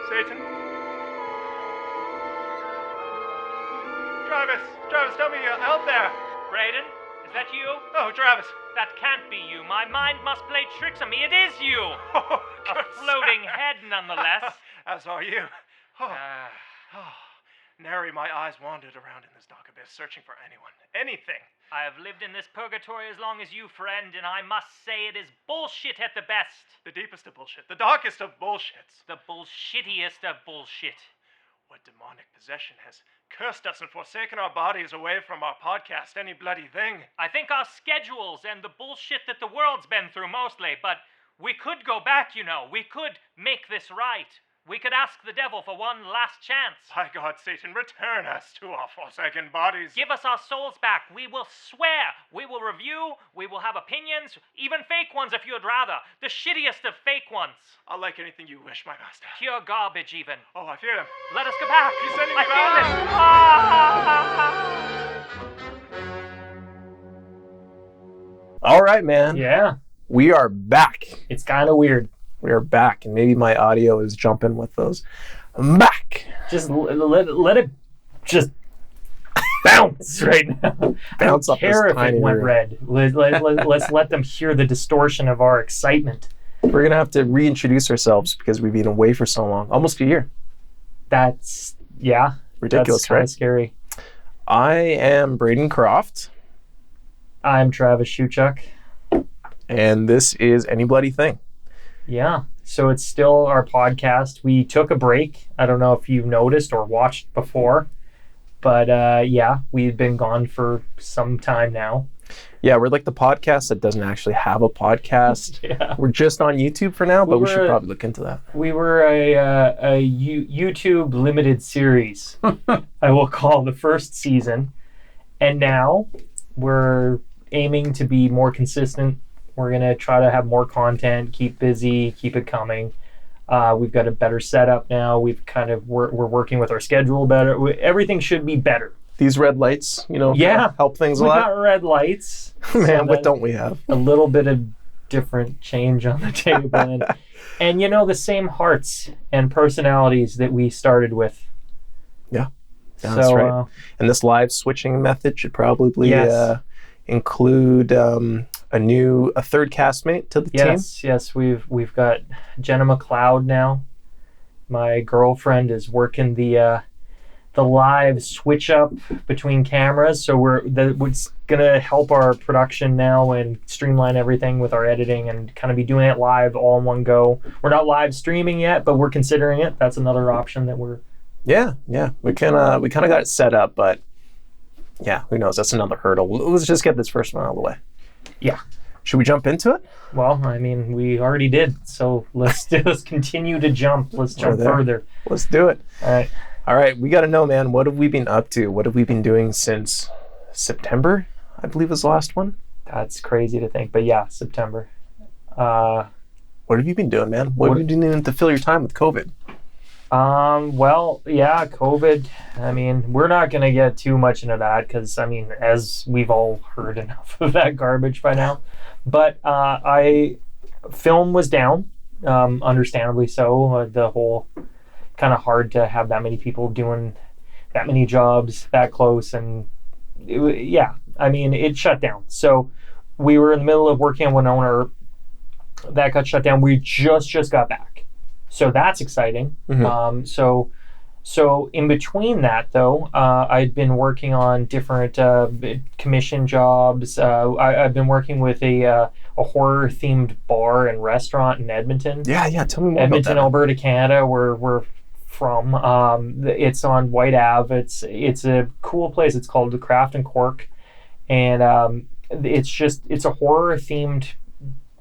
Satan? Travis, tell me, out there. Braden, is that you? Oh, Travis. That can't be you. My mind must play tricks on me. It is you. Oh, A floating head, nonetheless. As are you. Nary my eyes wandered around in this dark abyss, searching for anything. I have lived in this purgatory as long as you, friend, and I must say it is bullshit at the best. The deepest of bullshit. The darkest of bullshits. The bullshittiest of bullshit. What demonic possession has cursed us and forsaken our bodies away from our podcast, any bloody thing? I think our schedules and the bullshit that the world's been through mostly, but we could go back, you know. We could make this right. We could ask the devil for one last chance. By God, Satan, return us to our forsaken bodies. Give us our souls back. We will swear. We will review. We will have opinions. Even fake ones if you'd rather. The shittiest of fake ones. I'll like anything you wish, my master. Pure garbage, even. Oh, I feel him. Let us go back. He's sending me I feel back. this. All right, man. Yeah. We are back. It's kind of weird. We are back, and maybe my audio is jumping with those. I'm back. Just let it just bounce right now. Bounce I up don't care this if tiny it went room. red. Let's let them hear the distortion of our excitement. We're going to have to reintroduce ourselves because we've been away for so long. Almost a year. That's Ridiculous, that's kind right? of scary. I am Braden Croft, I'm Travis Shuchuk. and this is Any Bloody Thing. Yeah. So it's still our podcast. We took a break. I don't know if you've noticed or watched before, but we've been gone for some time now. Yeah, we're like the podcast that doesn't actually have a podcast. Yeah. We're just on YouTube for now, but we should were- probably look into that. We were a YouTube limited series, I will call the first season. And now we're aiming to be more consistent. We're going to try to have more content, keep busy, keep it coming. We've got a better setup now. We're working with our schedule better. Everything should be better. These red lights, Yeah. help things a We lot. got red lights. Man, so what that- don't we have? a little bit of different change on the table. And the same hearts and personalities that we started with. Yeah, that's right. And this live switching method should probably Yes. include a third castmate to the team. Yes, we've got Jenna McLeod now. My girlfriend is working the live switch up between cameras, so it's gonna help our production now and streamline everything with our editing and kind of be doing it live all in one go. We're not live streaming yet, but we're considering it. That's another option that we're. Yeah. We kind of got it set up, but yeah, who knows? That's another hurdle. Let's just get this first one out of the way. Yeah. Should we jump into it? Well, I mean, we already did, so let's continue to jump. Let's jump there. further. Let's do it. All right. All right, we got to know, man, what have we been up to? What have we been doing since September, I believe was the last one? That's crazy to think, but yeah, September. What have you been doing, man? What have you been doing to fill your time with COVID? Well, yeah, COVID. I mean, we're not going to get too much into that because, I mean, as we've all heard enough of that garbage by now. But film was down, understandably so. The whole kind of hard to have that many people doing that many jobs that close. And I mean, it shut down. So we were in the middle of working on Winona. That got shut down. We just got back. So that's exciting. Mm-hmm. So in between that, though, I'd been working on different commission jobs. I've been working with a horror-themed bar and restaurant in Edmonton. Yeah. Tell me more Edmonton, about that. Alberta, Canada, where we're from. It's on White Ave. It's a cool place. It's called the Craft and Cork, and it's a horror-themed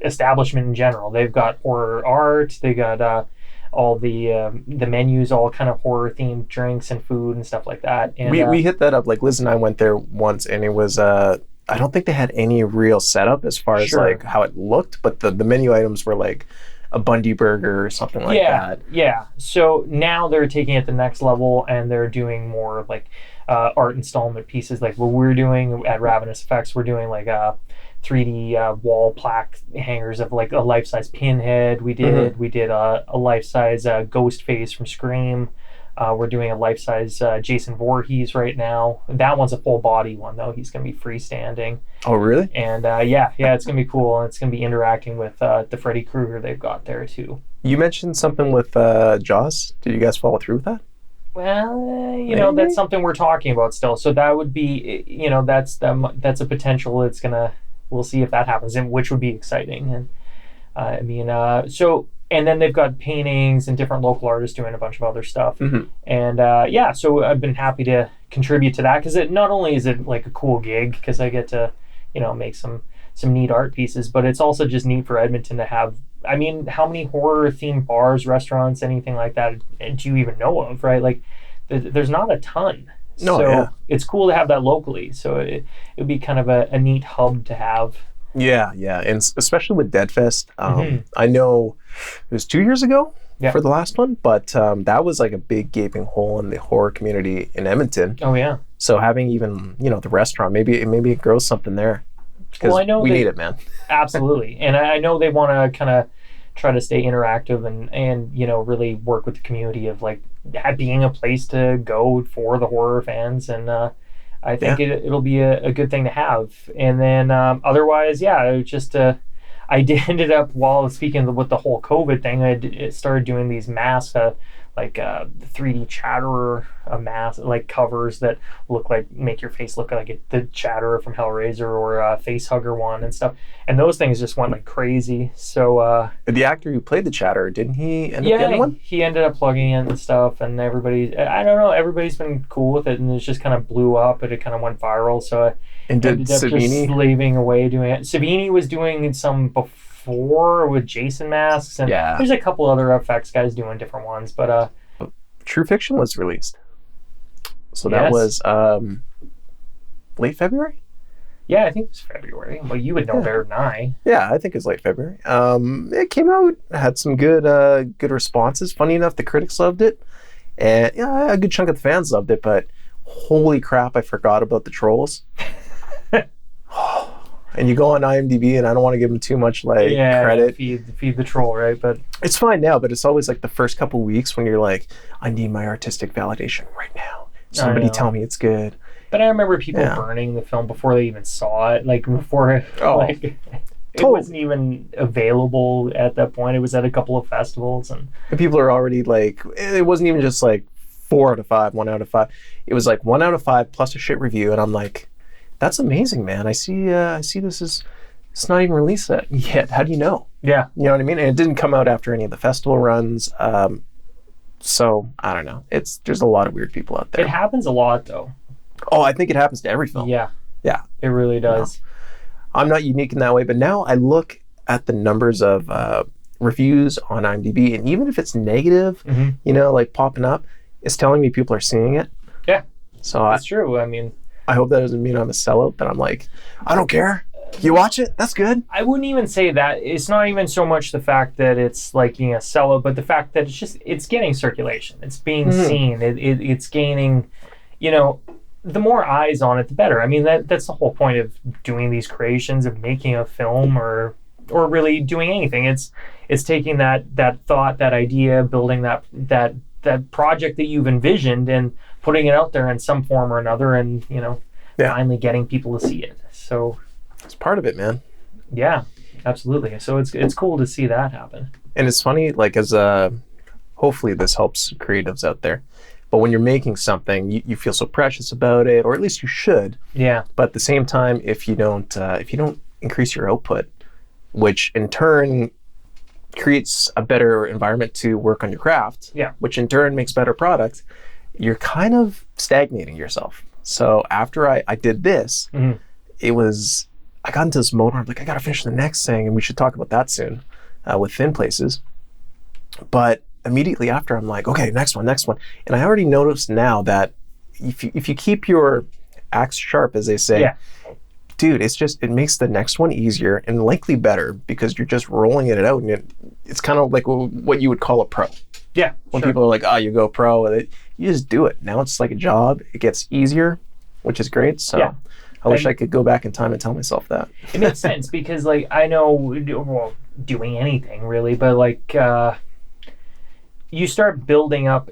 establishment in general. They've got horror art. They got all the menus, all kind of horror themed drinks and food and stuff like that. And we hit that up. Like Liz and I went there once, and it was I don't think they had any real setup as far as like how it looked, but the menu items were like a Bundy burger or something like that. Yeah. So now they're taking it to the next level, and they're doing more like art installment pieces, like what we're doing at Ravenous Effects. We're doing like 3D wall plaque hangers of like a life-size Pinhead. We did a life-size ghost face from Scream. We're doing a life-size Jason Voorhees right now. That one's a full body one though. He's gonna be freestanding. Oh, really? And yeah, it's gonna be cool. And it's gonna be interacting with the Freddy Krueger they've got there too. You mentioned something with Jaws. Did you guys follow through with that? Well, that's something we're talking about still. So that would be, that's a potential. We'll see if that happens, and which would be exciting. And and then they've got paintings and different local artists doing a bunch of other stuff. And so I've been happy to contribute to that, because not only is it like a cool gig because I get to, make some neat art pieces, but it's also just neat for Edmonton to have. I mean, how many horror themed bars, restaurants, anything like that do you even know of, right? Like, there's not a ton. No, so it's cool to have that locally. So it would be kind of a neat hub to have. Yeah, and especially with Deadfest. I know it was 2 years ago for the last one, but that was like a big gaping hole in the horror community in Edmonton. Oh yeah. So having even the restaurant, maybe it grows something there. Because we need it, man. Absolutely. And I know they want to kind of try to stay interactive and really work with the community of like being a place to go for the horror fans. And I think it'll be a good thing to have. And then otherwise, it was just I ended up, while speaking with the whole COVID thing, I started doing these masks, like 3D Chatterer mask, like covers that make your face look like the Chatterer from Hellraiser, or a face hugger one and stuff. And those things just went like crazy. So the actor who played the Chatterer, didn't he end up getting one? He ended up plugging in and stuff, and everybody's been cool with it, and it just kind of blew up, and it kind of went viral. So I ended up just slaving away doing it. Savini was doing some before with Jason masks, and there's a couple other effects guys doing different ones, but True Fiction was released, so that was late February. Yeah, I think it was February. Well, you would know better than I. Yeah, I think it was late February. It came out, had some good responses. Funny enough, the critics loved it, and a good chunk of the fans loved it. But holy crap, I forgot about the trolls. And you go on IMDb, and I don't want to give them too much credit. Feed the troll, right? But it's fine now. But it's always like the first couple weeks when you're like, I need my artistic validation right now. Somebody tell me it's good. But I remember people burning the film before they even saw it. Like before, it wasn't even available at that point. It was at a couple of festivals, and people are already like, it wasn't even just like 4 out of 5, 1 out of 5. It was like 1 out of 5 plus a shit review, and I'm like, that's amazing, man. I see this is, it's not even released yet. How do you know? Yeah. You know what I mean? And it didn't come out after any of the festival runs. So I don't know. There's a lot of weird people out there. It happens a lot though. Oh, I think it happens to every film. Yeah. Yeah. It really does. I'm not unique in that way, but now I look at the numbers of reviews on IMDb, and even if it's negative, like popping up, it's telling me people are seeing it. Yeah. So that's true. I mean, I hope that doesn't mean I'm a sellout, but I'm like, I don't care. You watch it, that's good. I wouldn't even say that. It's not even so much the fact that it's like being a sellout, but the fact that it's getting circulation. It's being seen. It's gaining, the more eyes on it, the better. I mean, that's the whole point of doing these creations, of making a film or really doing anything. It's taking that thought, that idea, building that project that you've envisioned, and putting it out there in some form or another, and finally getting people to see it. So it's part of it, man. Yeah, absolutely. So it's cool to see that happen. And it's funny, like, as hopefully this helps creatives out there, but when you're making something, you feel so precious about it, or at least you should. Yeah. But at the same time, if you don't increase your output, which in turn creates a better environment to work on your craft, which in turn makes better products, you're kind of stagnating yourself. So after I did this, it was, I got into this mode where I'm like, I gotta finish the next thing, and we should talk about that soon with Thin Places. But immediately after, I'm like, okay, next one. And I already noticed now that if you keep your axe sharp, as they say, dude, it makes the next one easier and likely better, because you're just rolling it out, and it's kind of like what you would call a pro. Yeah. When people are like, oh, you go pro with it, you just do it. Now it's like a job. It gets easier, which is great. So I wish I could go back in time and tell myself that. It makes sense because, like, I know, well, doing anything really, but like, you start building up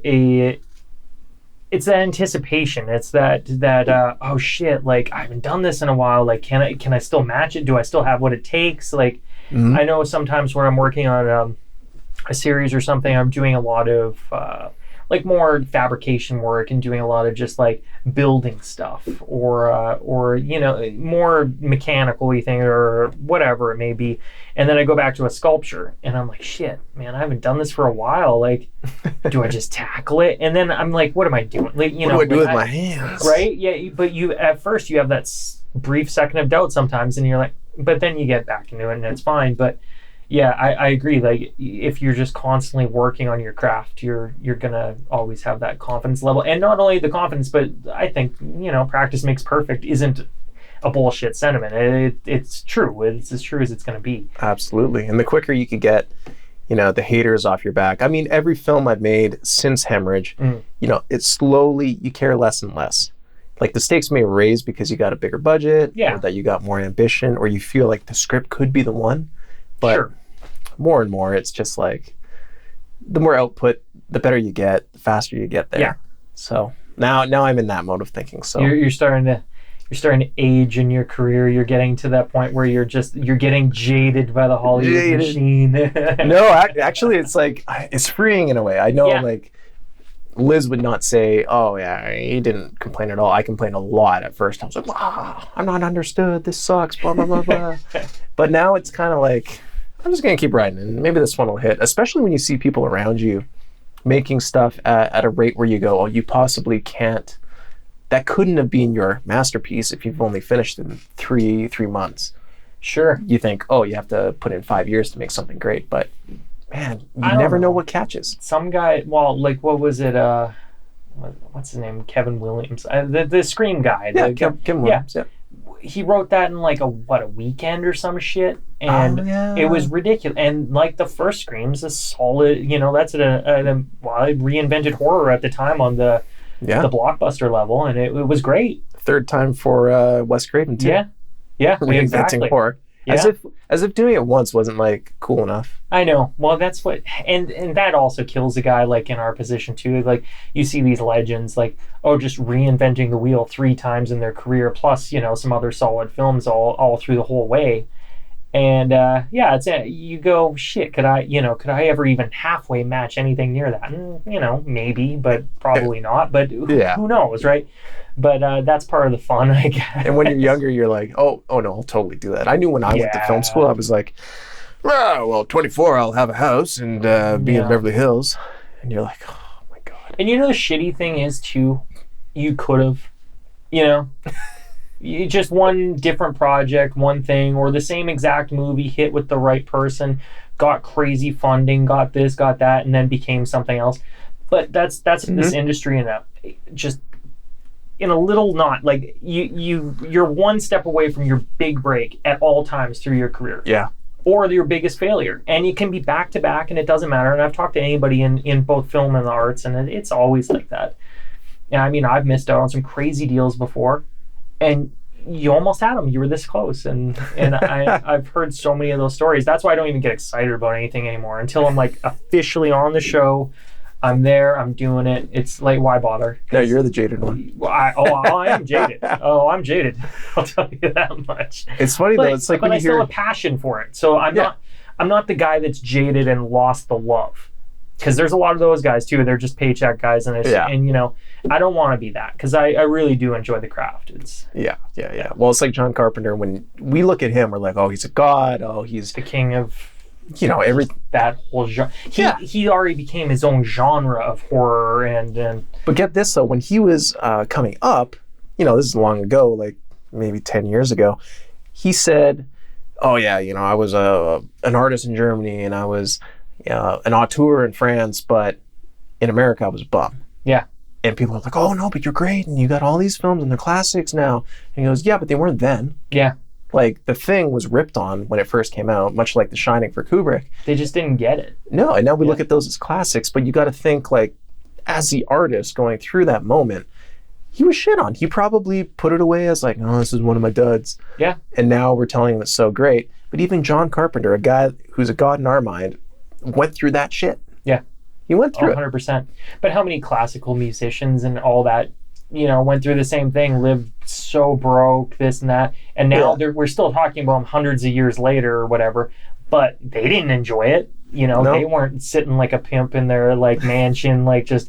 it's that anticipation. It's that oh shit, like I haven't done this in a while. Like, can I still match it? Do I still have what it takes? Like, I know sometimes when I'm working on a series or something, I'm doing a lot of like more fabrication work and doing a lot of just like building stuff or you know, more mechanical-y thing or whatever it may be. And then I go back to a sculpture and I'm like, shit, man, I haven't done this for a while. Like, do I just tackle it? And then I'm like, what am I doing? Like, you know, what do I do with my hands? Right? Yeah, but at first you have that brief second of doubt sometimes, and you're like, but then you get back into it and it's fine. But yeah, I agree. Like, if you're just constantly working on your craft, you're gonna always have that confidence level. And not only the confidence, but I think, you know, practice makes perfect isn't a bullshit sentiment. It's true. It's as true as it's gonna be. Absolutely. And the quicker you could get, you know, the haters off your back. I mean, every film I've made since Hemorrhage, you know, it's slowly, you care less and less. Like, the stakes may raise because you got a bigger budget, or that you got more ambition, or you feel like the script could be the one. But more and more, it's just like, the more output, the better you get, the faster you get there. Yeah. So now I'm in that mode of thinking. So you're starting to age in your career. You're getting to that point where you're getting jaded by the Hollywood machine. No, actually, it's like, it's freeing in a way. I know, like, Liz would not say, oh yeah, he didn't complain at all. I complained a lot at first. I was like, wow, I'm not understood. This sucks, blah, blah, blah, blah. But now it's kind of like, I'm just going to keep writing, and maybe this one will hit, especially when you see people around you making stuff at a rate where you go, oh, you possibly can't. That couldn't have been your masterpiece if you've only finished in three months. Sure. You think, oh, you have to put in 5 years to make something great, but man, you never know what catches. Some guy, well, like, what was it? What's his name? Kevin Williams, the Scream guy. Yeah, Kevin Williams. Yeah. He wrote that in like a weekend or some shit, and it was ridiculous. And like, the first Scream's a solid, you know, that's it reinvented horror at the time on the blockbuster level, and it was great. Third time for Wes Craven too. Yeah, reinventing exactly. horror. Yeah. As if doing it once wasn't like cool enough. I know. Well, that's what, and that also kills a guy like in our position too. Like, you see these legends like, oh, just reinventing the wheel 3 times in their career, plus, you know, some other solid films all through the whole way. And it's you go, shit, could I ever even halfway match anything near that? And, you know, maybe, but probably not. But who knows, right? But that's part of the fun, I guess. And when you're younger, you're like, oh no, I'll totally do that. I knew when I went to film school, I was like, well, 24, I'll have a house and be in Beverly Hills. And you're like, oh my God. And you know, the shitty thing is too, you could have, you know, just one different project, one thing, or the same exact movie hit with the right person, got crazy funding, got this, got that, and then became something else. But that's this industry in a little knot. Like, you're one step away from your big break at all times through your career. Yeah. Or your biggest failure. And you can be back to back, and it doesn't matter. And I've talked to anybody in both film and the arts, and it's always like that. And I mean, I've missed out on some crazy deals before, and you almost had them. You were this close. And I've heard so many of those stories. That's why I don't even get excited about anything anymore until I'm like officially on the show. I'm there. I'm doing it. It's like, why bother? No, you're the jaded one. I am jaded. I'm jaded. I'll tell you that much. It's funny though. It's like, but I still have a passion for it. So I'm not the guy that's jaded and lost the love. Because there's a lot of those guys too. They're just paycheck guys, and and you know, I don't want to be that, because I really do enjoy the craft. It's Well, it's like John Carpenter. When we look at him, we're like, oh, he's a god. Oh, he's the king of, you know, that whole genre. He already became his own genre of horror, and But get this though, when he was coming up, you know, this is long ago, like maybe 10 years ago, he said, oh yeah, you know, I was an artist in Germany, and I was an auteur in France, but in America I was a bum. Yeah. And people are like, oh no, but you're great, and you got all these films and they're classics now. And he goes, yeah, but they weren't then. Yeah. Like, The Thing was ripped on when it first came out, much like The Shining for Kubrick. They just didn't get it. No, and now we look at those as classics, but you got to think, like, as the artist going through that moment, he was shit on. He probably put it away as like, oh, this is one of my duds. Yeah. And now we're telling him it's so great. But even John Carpenter, a guy who's a god in our mind, went through that shit. Yeah. He went through 100%. But how many classical musicians and all that, went through the same thing, lived so broke, this and that. And now we're still talking about them hundreds of years later or whatever, but they didn't enjoy it. No. They weren't sitting like a pimp in their like mansion, like just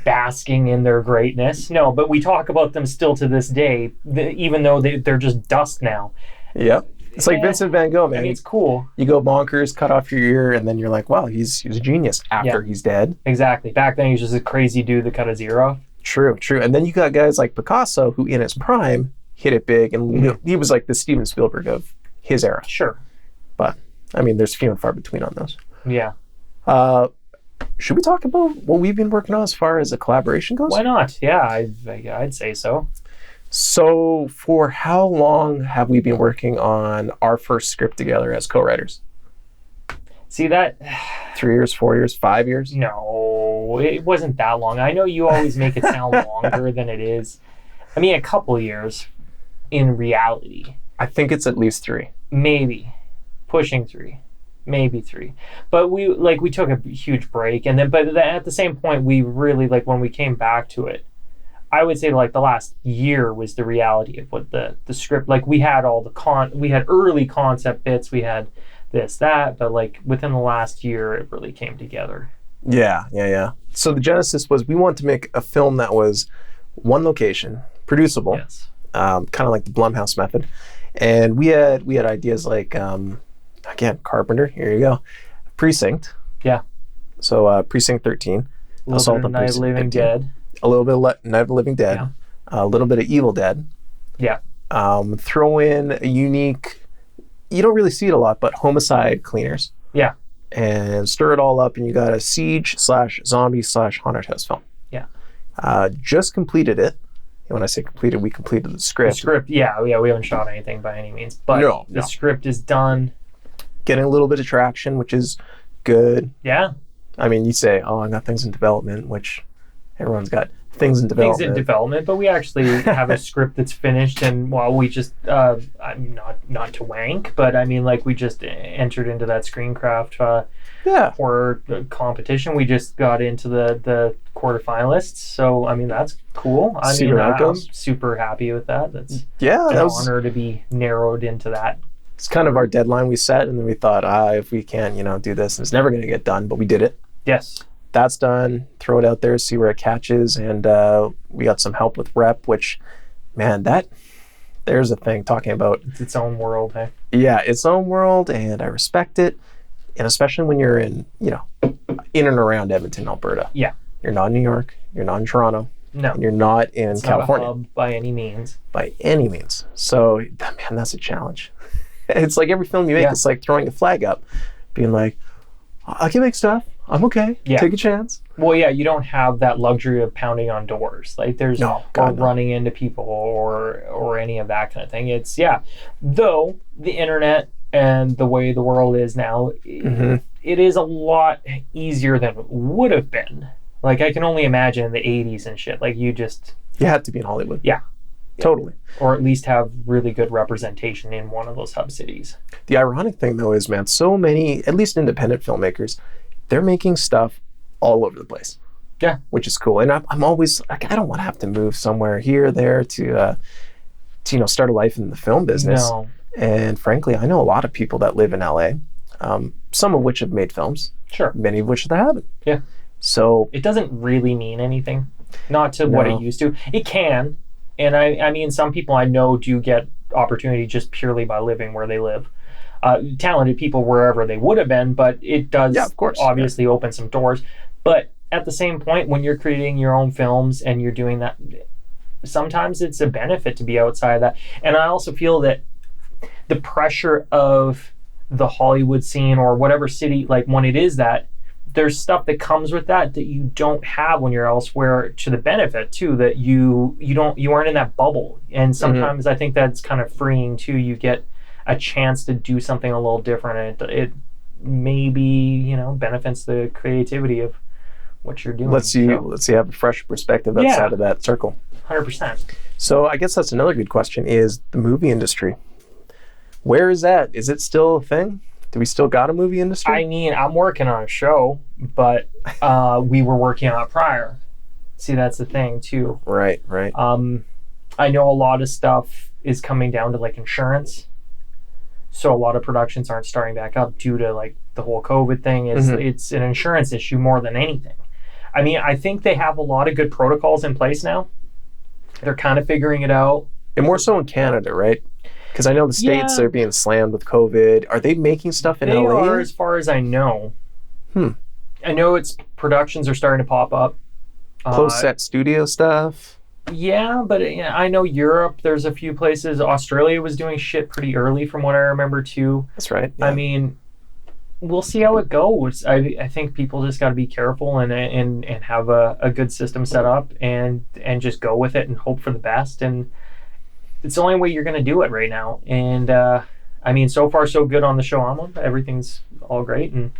basking in their greatness. No, but we talk about them still to this day, even though they're just dust now. Yep. It's like Vincent van Gogh, man. I mean, it's cool. You go bonkers, cut off your ear, and then you're like, wow, he's a genius after he's dead. Exactly. Back then, he was just a crazy dude that cut his ear off. True. And then you got guys like Picasso, who in his prime hit it big, and he was like the Steven Spielberg of his era. Sure. But, I mean, there's few and far between on those. Yeah. Should we talk about what we've been working on as far as a collaboration goes? Why not? Yeah, I'd say so. So, for how long have we been working on our first script together as co-writers? See that? 3 years, 4 years, 5 years? No, it wasn't that long. I know you always make it sound longer than it is. I mean, a couple years in reality. I think it's at least 3. Maybe. Pushing 3. Maybe 3. But we took a huge break, and then but at the same point, we really, like, when we came back to it, I would say like the last year was the reality of what the script, like we had all we had early concept bits, we had this, that, but like within the last year, it really came together. Yeah. So the genesis was we wanted to make a film that was one location, producible, Yes. Kind of like the Blumhouse method. And we had ideas like, again, Carpenter, here you go, Precinct. Yeah. So Precinct 13. A little bit of Night of the Living Dead. A little bit of Night of the Living Dead. Yeah. A little bit of Evil Dead. Yeah. Throw in a unique, you don't really see it a lot, but homicide cleaners. Yeah. And stir it all up, and you got a siege/zombie/haunted house film. Yeah. Just completed it. And when I say completed, we completed the script. The script, yeah, we haven't shot anything by any means, but the script is done. Getting a little bit of traction, which is good. Yeah. I mean, you say, oh, I got things in development, which everyone's got things in development. Things in development, but we actually have a script that's finished, and we just, I'm not to wank, but I mean, like, we just entered into that Screencraft horror competition. We just got into the quarterfinalists, so I mean, that's cool. I'm super happy with that. That's an honor to be narrowed into that. It's kind of our deadline we set, and then we thought, if we can't, do this, it's never going to get done, but we did it. Yes. That's done. Throw it out there, see where it catches, and we got some help with rep, which, man, there's a thing talking about. It's its own world, hey? Yeah, its own world, and I respect it, and especially when you're in and around Edmonton, Alberta. Yeah. You're not in New York, you're not in Toronto, no, and you're not in California. Not a hub by any means. By any means. So, man, that's a challenge. It's like every film you make, it's like throwing a flag up, being like, I can make stuff. I'm okay. Yeah. Take a chance. Well, yeah, you don't have that luxury of pounding on doors. Like there's running into people or any of that kind of thing. It's, though the internet and the way the world is now, it is a lot easier than it would have been. Like I can only imagine in the 80s and shit. Like you had to be in Hollywood. Yeah. Totally. Or at least have really good representation in one of those hub cities. The ironic thing, though, is, man, so many, at least independent filmmakers, they're making stuff all over the place. Yeah. Which is cool. And I'm always, like, I don't want to have to move somewhere here or there to start a life in the film business. No. And frankly, I know a lot of people that live in LA, some of which have made films. Sure. Many of which they haven't. Yeah. So. It doesn't really mean anything. Not to what it used to. It can. And I mean, some people I know do get opportunity just purely by living where they live. Talented people wherever they would have been, but it does obviously open some doors. But at the same point, when you're creating your own films and you're doing that, sometimes it's a benefit to be outside of that. And I also feel that the pressure of the Hollywood scene or whatever city, like when it is that, there's stuff that comes with that you don't have when you're elsewhere, to the benefit too, that you aren't in that bubble. And sometimes I think that's kind of freeing too. You get a chance to do something a little different, and it maybe benefits the creativity of what you're doing. Let's see, have a fresh perspective outside of that circle. 100%. So I guess that's another good question: is the movie industry? Where is that? Is it still a thing? Do we still got a movie industry? I mean, I'm working on a show, but we were working on it prior. See, that's the thing too. Right. I know a lot of stuff is coming down to like insurance. So a lot of productions aren't starting back up due to like the whole COVID thing. It's an insurance issue more than anything. I mean, I think they have a lot of good protocols in place now. They're kind of figuring it out. And more so in Canada, right? Because I know the States are being slammed with COVID. Are they making stuff in LA? They are, as far as I know. I know productions are starting to pop up. Close set studio stuff. Yeah, but I know Europe, there's a few places. Australia was doing shit pretty early from what I remember too. That's right. Yeah. I mean, we'll see how it goes. I think people just got to be careful and have a good system set up and just go with it and hope for the best. And it's the only way you're going to do it right now. And I mean, so far so good on the show I'm on. Everything's all great, and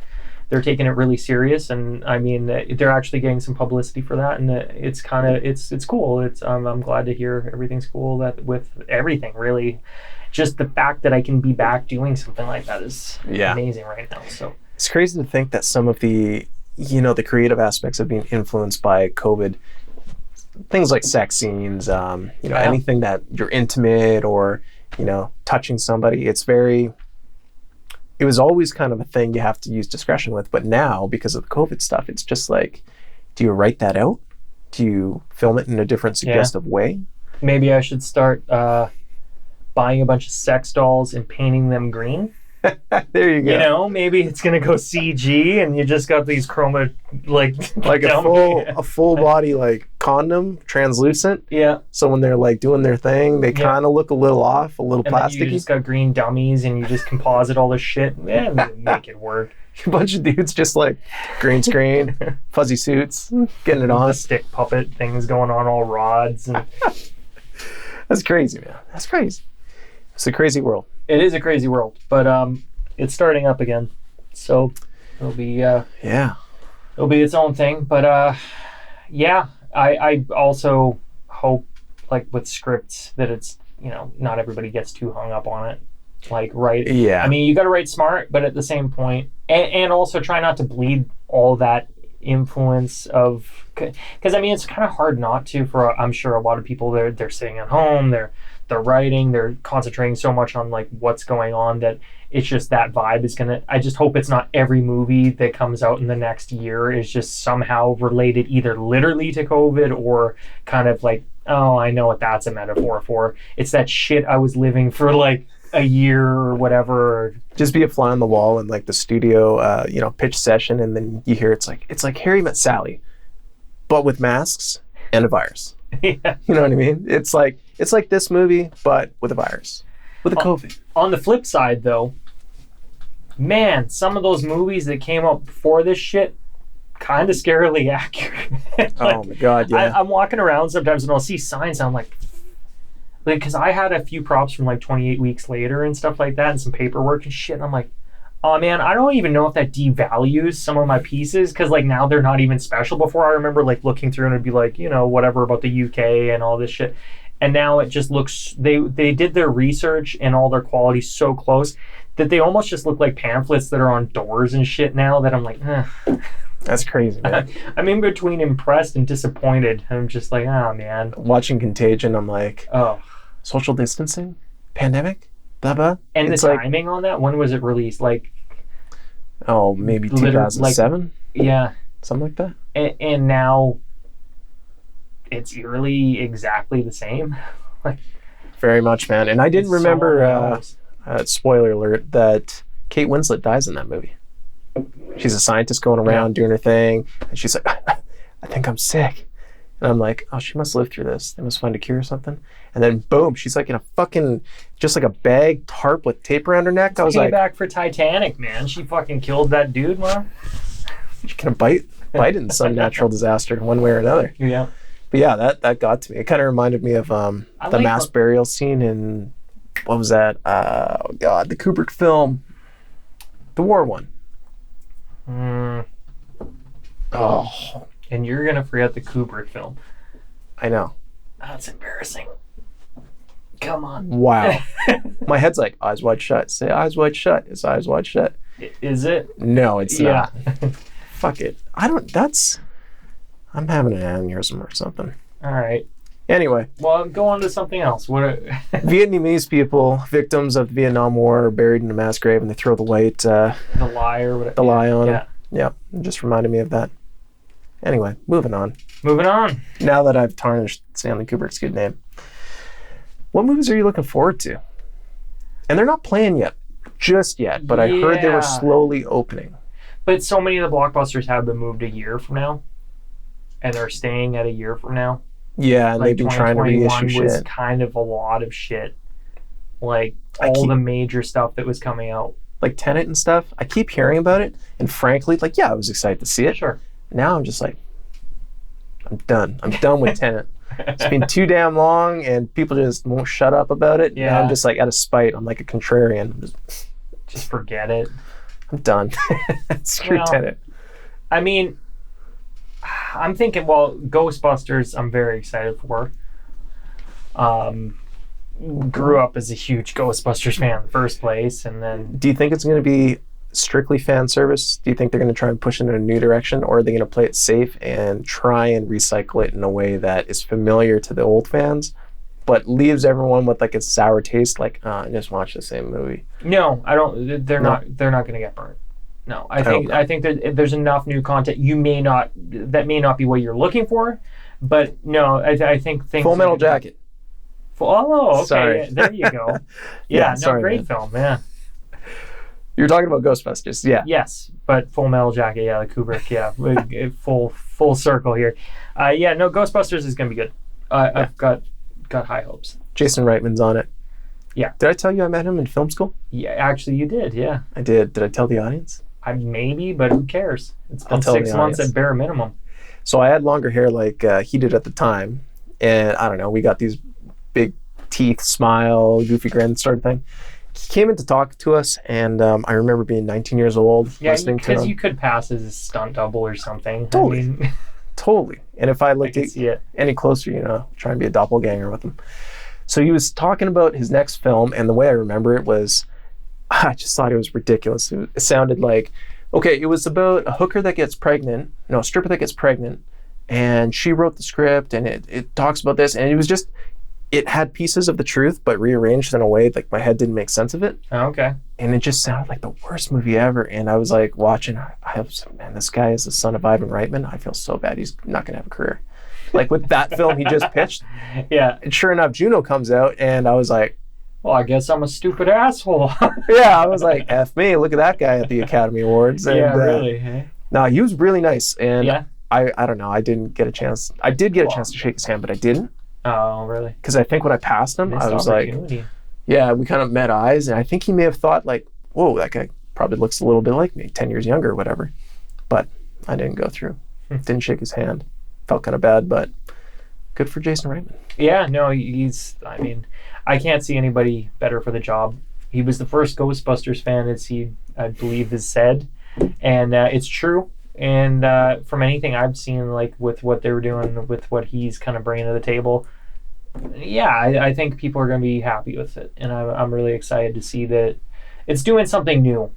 they're taking it really serious. And I mean, they're actually getting some publicity for that, and it's kind of it's cool. I'm glad to hear everything's cool. That with everything really. Just the fact that I can be back doing something like that is amazing right now. So it's crazy to think that some of the, the creative aspects of being influenced by COVID, things like sex scenes, anything that you're intimate or, touching somebody, it was always kind of a thing you have to use discretion with. But now, because of the COVID stuff, it's just like, do you write that out? Do you film it in a different suggestive way? Maybe I should start buying a bunch of sex dolls and painting them green. There you go. Maybe it's gonna go CG, and you just got these chroma like a full body like condom, translucent. Yeah. So when they're like doing their thing, they kind of look a little off, a little plasticky. You just got green dummies, and you just composite all this shit. Make it work. A bunch of dudes just like green screen, fuzzy suits, getting it on. The stick puppet things going on, all rods. And that's crazy, man. That's crazy. It's a crazy world. It is a crazy world, but it's starting up again, so it'll be it'll be its own thing. But I also hope, like with scripts, that it's not everybody gets too hung up on it. Like write. Yeah. I mean, you got to write smart, but at the same point, and also try not to bleed all that influence of, because I mean it's kind of hard not to for I'm sure a lot of people they're sitting at home, they're writing, they're concentrating so much on like what's going on that it's just that vibe is gonna. I just hope it's not every movie that comes out in the next year is just somehow related either literally to COVID or kind of like, oh, I know what that's a metaphor for. It's that shit I was living for like a year or whatever. Just be a fly on the wall in like the studio pitch session, and then you hear it's like Harry Met Sally, but with masks and a virus. Yeah. You know what I mean? It's like this movie, but with a virus, with a COVID. On the flip side, though, man, some of those movies that came out before this shit, kind of scarily accurate. Like, oh my god, yeah. I'm walking around sometimes and I'll see signs and I'm like, because I had a few props from like 28 Weeks Later and stuff like that and some paperwork and shit. And I'm like, oh man, I don't even know if that devalues some of my pieces, because like now they're not even special. Before I remember like looking through and it'd be like, whatever about the UK and all this shit. And now it just looks, they did their research and all their quality so close that they almost just look like pamphlets that are on doors and shit now, that I'm like, That's crazy, man. I'm in between impressed and disappointed. I'm just like, oh man. Watching Contagion, I'm like, oh, social distancing, pandemic, blah blah. And it's the timing on that, when was it released? Like, oh, maybe 2007. Yeah, something like that. And now it's eerily exactly the same. Like, very much, man. And I didn't remember. Spoiler alert: that Kate Winslet dies in that movie. She's a scientist going around doing her thing, and she's like, I think I'm sick. And I'm like, oh, she must live through this. They must find a cure or something. And then boom, she's like in a fucking, just like a bag tarp with tape around her neck. I was like, back for Titanic, man. She fucking killed that dude, man. She can bite in some natural disaster one way or another. Yeah. But yeah, that got to me. It kind of reminded me of the mass burial scene in, what was that? Oh God, the Kubrick film, the war one. Oh. And you're gonna forget the Kubrick film. I know. That's embarrassing. Come on. Wow. My head's like, eyes wide shut. Say eyes wide shut. It's eyes wide shut. Is it? No, it's Yeah. not. Fuck it. I'm having an aneurysm or something. All right. Anyway. Well, go on to something else. What? Vietnamese people, victims of the Vietnam War, are buried in a mass grave, and they throw the white, The lie or whatever. the lie on Yeah. them. Yeah, it just reminded me of that. Anyway, moving on. Moving on. Now that I've tarnished Stanley Kubrick's good name, what movies are you looking forward to? And they're not playing just yet, but I heard they Yeah. were slowly opening. But so many of the blockbusters have been moved a year from now, and they're staying at a year from now. Yeah, and Like they've been trying to 2021 reissue was shit. kind of a lot of shit. Like I all keep- the major stuff that was coming out. Like Tenet and stuff. I keep hearing about it, and frankly, like, yeah, I was excited to see it. Sure. Now I'm just like, I'm done. I'm done with Tenet. It's been too damn long, and people just won't shut up about it. Yeah. Now I'm just like, out of spite, I'm like a contrarian. Just forget it. I'm done. Screw Well, Tenet. I mean, I'm thinking, well, Ghostbusters, I'm very excited for. Grew up as a huge Ghostbusters fan in the first place, and then Do you think it's going to be strictly fan service? Do you think they're going to try and push it in a new direction, or are they going to play it safe and try and recycle it in a way that is familiar to the old fans, but leaves everyone with like a sour taste? Like, I just watched the same movie. no, I don't. They're No. not. They're not going to get burnt. No, I hope not. think that there's enough new content. That may not be what you're looking for, but no, I think things. Full Metal are gonna- Jacket. Oh, okay. Sorry. There you go. Yeah, Yeah, no, sorry, great man. film. Yeah. You're talking about Ghostbusters, yeah. Yes, but Full Metal Jacket, yeah, the Kubrick, yeah, full circle here. Yeah, no, Ghostbusters is gonna be good. I've got high hopes. Jason Reitman's on it. Yeah. Did I tell you I met him in film school? Yeah, actually, you did. Yeah, I did. Did I tell the audience? maybe, but who cares? It's I'll been tell 6 the months audience. at bare minimum. So I had longer hair like he did at the time, and I don't know, we got these big teeth, smile, goofy grin sort of thing. He came in to talk to us, and I remember being 19 years old, Yeah, listening to because him. you could pass as a stunt double or something. Totally. I mean, Totally. And if I I looked can at see it. any closer, try and be a doppelganger with him. So he was talking about his next film, and the way I remember it was, I just thought it was ridiculous. It sounded like, okay, it was about a hooker that gets pregnant, no, a stripper that gets pregnant, and she wrote the script, and it talks about this, and it was just, it had pieces of the truth, but rearranged in a way like my head didn't make sense of it, Oh, okay. and it just sounded like the worst movie ever. And I was like watching, I was like, man, this guy is the son of Ivan Reitman. I feel so bad. He's not gonna have a career. Like with that film he just pitched, Yeah. and sure enough, Juno comes out, and I was like, Well, I guess I'm a stupid asshole. yeah, I was like, F me, look at that guy at the Academy Awards. And, yeah, really. Hey? No, he was really nice, and Yeah. I don't know, I didn't get a chance. I did get a chance to shake his hand, but I didn't, Oh, really? because I think when I passed him, Missed I was like, opportunity. yeah, we kind of met eyes, and I think he may have thought like, whoa, that guy probably looks a little bit like me, 10 years younger or whatever. But I didn't go through. Didn't shake his hand. Felt kind of bad, but good for Jason Reitman. Yeah, no, he's. I mean, I can't see anybody better for the job. He was the first Ghostbusters fan, as he, I believe, has said, and it's true. And from anything I've seen, like with what they were doing, with what he's kind of bringing to the table, yeah, I think people are going to be happy with it, and I'm really excited to see that it's doing something new.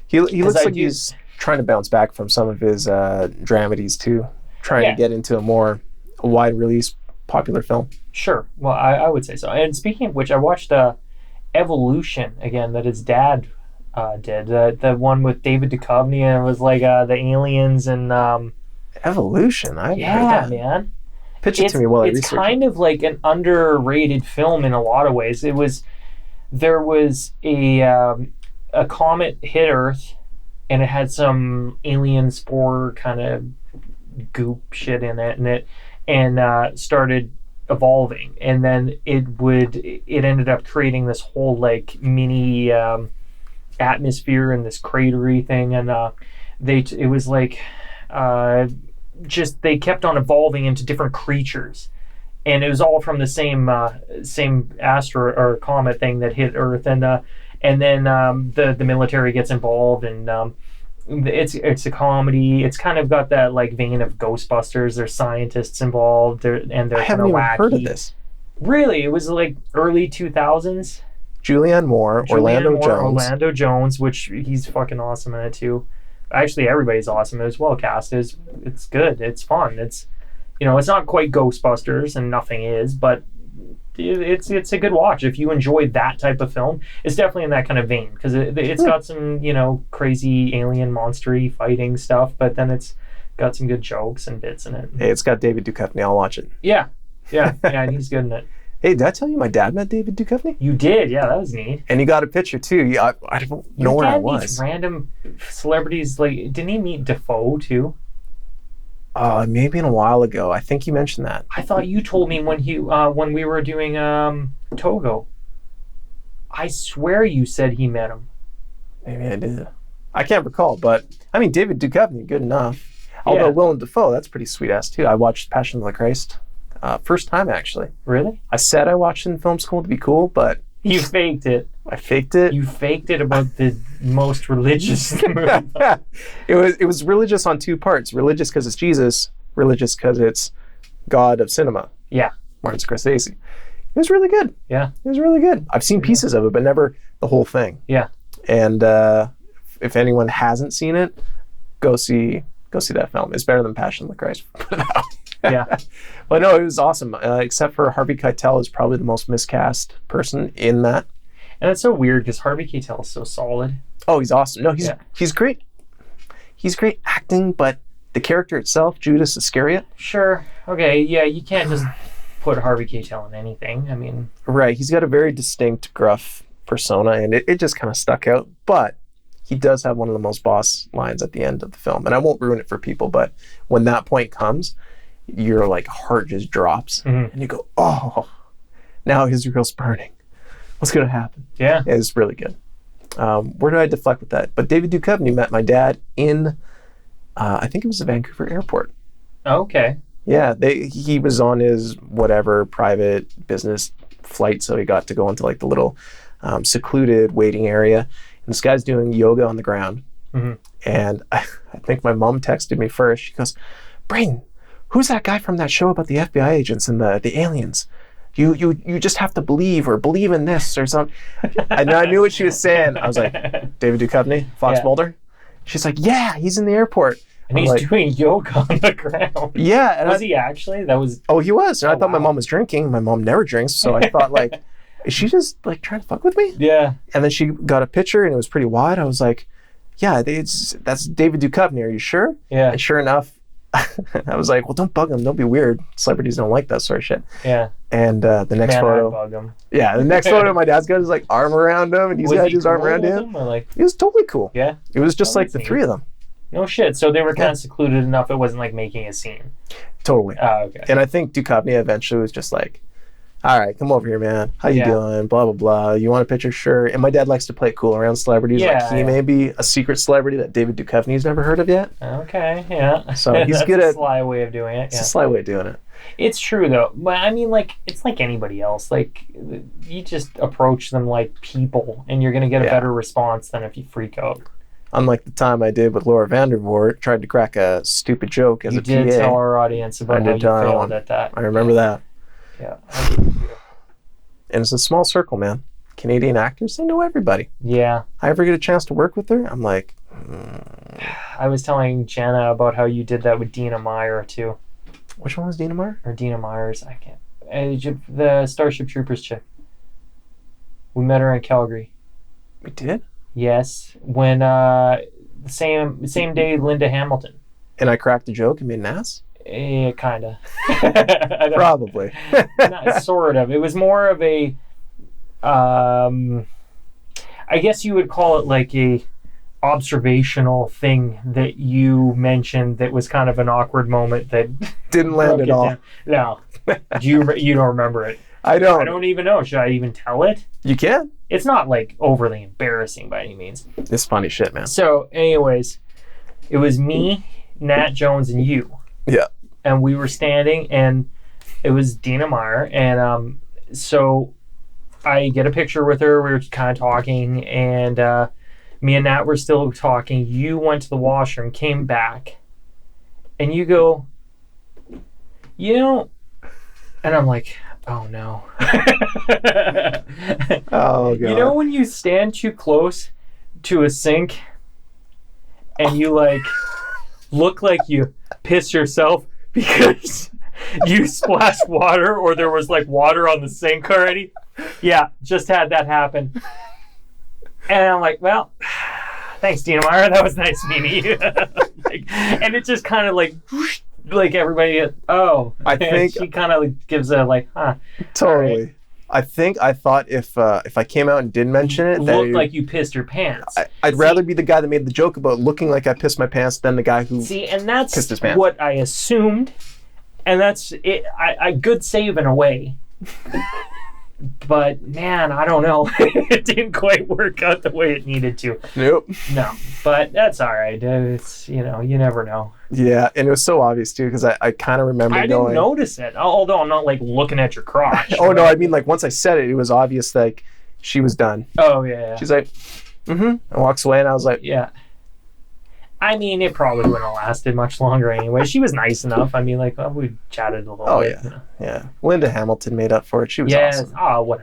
He looks I like do- he's trying to bounce back from some of his dramedies too, trying Yeah. to get into a more wide release popular film. Sure. Well, I would say so. And speaking of which, I watched Evolution again that his dad did. The one with David Duchovny, and it was like the aliens and Evolution. I haven't yeah, heard that. man. Pitch it to me while I It's research kind of like an underrated film in a lot of ways. There was a comet hit Earth, and it had some alien spore kind of goop shit in it, and started evolving, and then it ended up creating this whole like mini atmosphere and this cratery thing, and it was like just they kept on evolving into different creatures, and it was all from the same asteroid or comet thing that hit Earth, and then the military gets involved, and it's a comedy. It's kind of got that like vein of Ghostbusters. There's scientists involved, and they're I kind haven't of even wacky. heard of this. Really? It was like early 2000s? Julianne Moore, Orlando Jones. Orlando Jones, which he's fucking awesome in it too. Actually, everybody's awesome. It was well cast. It's good. It's fun. It's it's not quite Ghostbusters, and nothing is, but it's a good watch if you enjoy that type of film. It's definitely in that kind of vein because it's got some crazy alien monstery fighting stuff, but then it's got some good jokes and bits in it. Hey, it's got David Duchovny. I'll watch it. Yeah, and he's good in it. Hey, did I tell you my dad met David Duchovny? You did, yeah, that was neat. And he got a picture too. Yeah, I don't know where I was. Meets random celebrities. Like, didn't he meet Defoe too? Maybe in a while ago. I think you mentioned that. I thought you told me when we were doing Togo. I swear you said he met him. Maybe I did. I can't recall, but I mean, David Duchovny, good enough. Although Willem Dafoe, that's pretty sweet ass too. I watched Passion of the Christ. First time, actually. Really? I said I watched it in film school to be cool, but... You faked it. I faked it. You faked it about the most religious movie. It was religious on two parts. Religious because it's Jesus. Religious because it's God of cinema. Yeah. Martin Scorsese. It was really good. Yeah. It was really good. I've seen pieces of it, but never the whole thing. Yeah. And if anyone hasn't seen it, go see that film. It's better than Passion of the Christ. Yeah. But no, it was awesome. Except for Harvey Keitel is probably the most miscast person in that. And it's so weird because Harvey Keitel is so solid. Oh, he's awesome. No, he's great. He's great acting, but the character itself, Judas Iscariot. Sure. Okay. Yeah, you can't just put Harvey Keitel in anything. I mean, right. He's got a very distinct, gruff persona, and it just kind of stuck out. But he does have one of the most boss lines at the end of the film, and I won't ruin it for people. But when that point comes, your heart just drops, and you go, "Oh, now Israel's burning. What's going to happen?" Yeah, it's really good. Where did I deflect with that? But David Duchovny met my dad in, I think it was the Vancouver airport. Okay. Yeah, he was on his whatever private business flight, so he got to go into the little secluded waiting area. And this guy's doing yoga on the ground, and I think my mom texted me first. She goes, "Braden, who's that guy from that show about the FBI agents and the aliens? You just have to believe in this or something." And I knew what she was saying. I was like, "David Duchovny, Fox Mulder?" She's like, "Yeah, he's in the airport." And he's doing yoga on the ground. Yeah. Was he actually? That was... Oh, he was. And I thought my mom was drinking. My mom never drinks. So I thought is she just trying to fuck with me? Yeah. And then she got a picture and it was pretty wide. I was like, yeah, that's David Duchovny. Are you sure? Yeah. And sure enough, I was like, well, don't bug him. Don't be weird. Celebrities don't like that sort of shit. Yeah. And the next photo. I'd bug him. Yeah, the next photo my dad's got his arm around him and he's got his arm around him. He was totally cool. Yeah. It was just the three of them. No shit. So they were kind of secluded enough it wasn't making a scene. Totally. Oh, okay. And I think Duchovny eventually was just all right, come over here, man. How you doing? Blah, blah, blah. You want a picture? Sure. And my dad likes to play it cool around celebrities. He may be a secret celebrity that David Duchovny's never heard of yet. Okay, yeah. So he's good at... It's a sly way of doing it. It's a sly way of doing it. It's true, though. But I mean, it's like anybody else. You just approach them like people, and you're going to get a better response than if you freak out. Unlike the time I did with Laura Vandervoort, tried to crack a stupid joke as a PA. You did tell our audience about how you failed at that. I remember that. Yeah. And it's a small circle, man. Canadian actors, they know everybody. Yeah. I ever get a chance to work with her, I'm like... I was telling Jenna about how you did that with Dina Meyer, too. Which one was Dina Meyer? Or Dina Myers, I can't... the Starship Troopers chick. We met her in Calgary. We did? Yes. When, same day Linda Hamilton. And I cracked a joke and made an ass? Kinda. Probably. Sort of. It was more of a, I guess you would call it a observational thing that you mentioned that was kind of an awkward moment that didn't land at all. No. You don't remember it? I don't. I don't even know. Should I even tell it? You can. It's not overly embarrassing by any means. It's funny shit, man. So, anyways, it was me, Nat Jones, and you. Yeah. And we were standing, and it was Dina Meyer, and so I get a picture with her. We were kind of talking, and me and Nat were still talking. You went to the washroom, came back, and you go, and I'm like, Oh no. Oh god. You know when you stand too close to a sink and you like look like you piss yourself because you splashed water or there was like water on the sink already? Yeah, just had that happen. And I'm like, well, thanks, Dina Meyer. That was nice meeting you. And it just kind of like everybody, I think she kind of gives a like, huh. totally. Right. I thought if I came out and did mention it, that Looked like you pissed your pants. I'd rather be the guy that made the joke about looking like I pissed my pants than the guy who and that's pissed his pants. what I assumed, and that's it. I good save in a way. But man, I don't know. It didn't quite work out the way it needed to. Nope. No, but that's all right. It's you never know. Yeah, and it was so obvious too because I kind of remember I going. didn't notice it, although I'm not like looking at your crotch. Oh no, I mean like once I said it, it was obvious like she was done. Oh yeah. She's like, and walks away, and I was like, yeah. I mean, it probably wouldn't have lasted much longer anyway. She was nice enough. I mean, like we chatted a little bit. Oh yeah, yeah. Linda Hamilton made up for it. She was awesome. Oh, what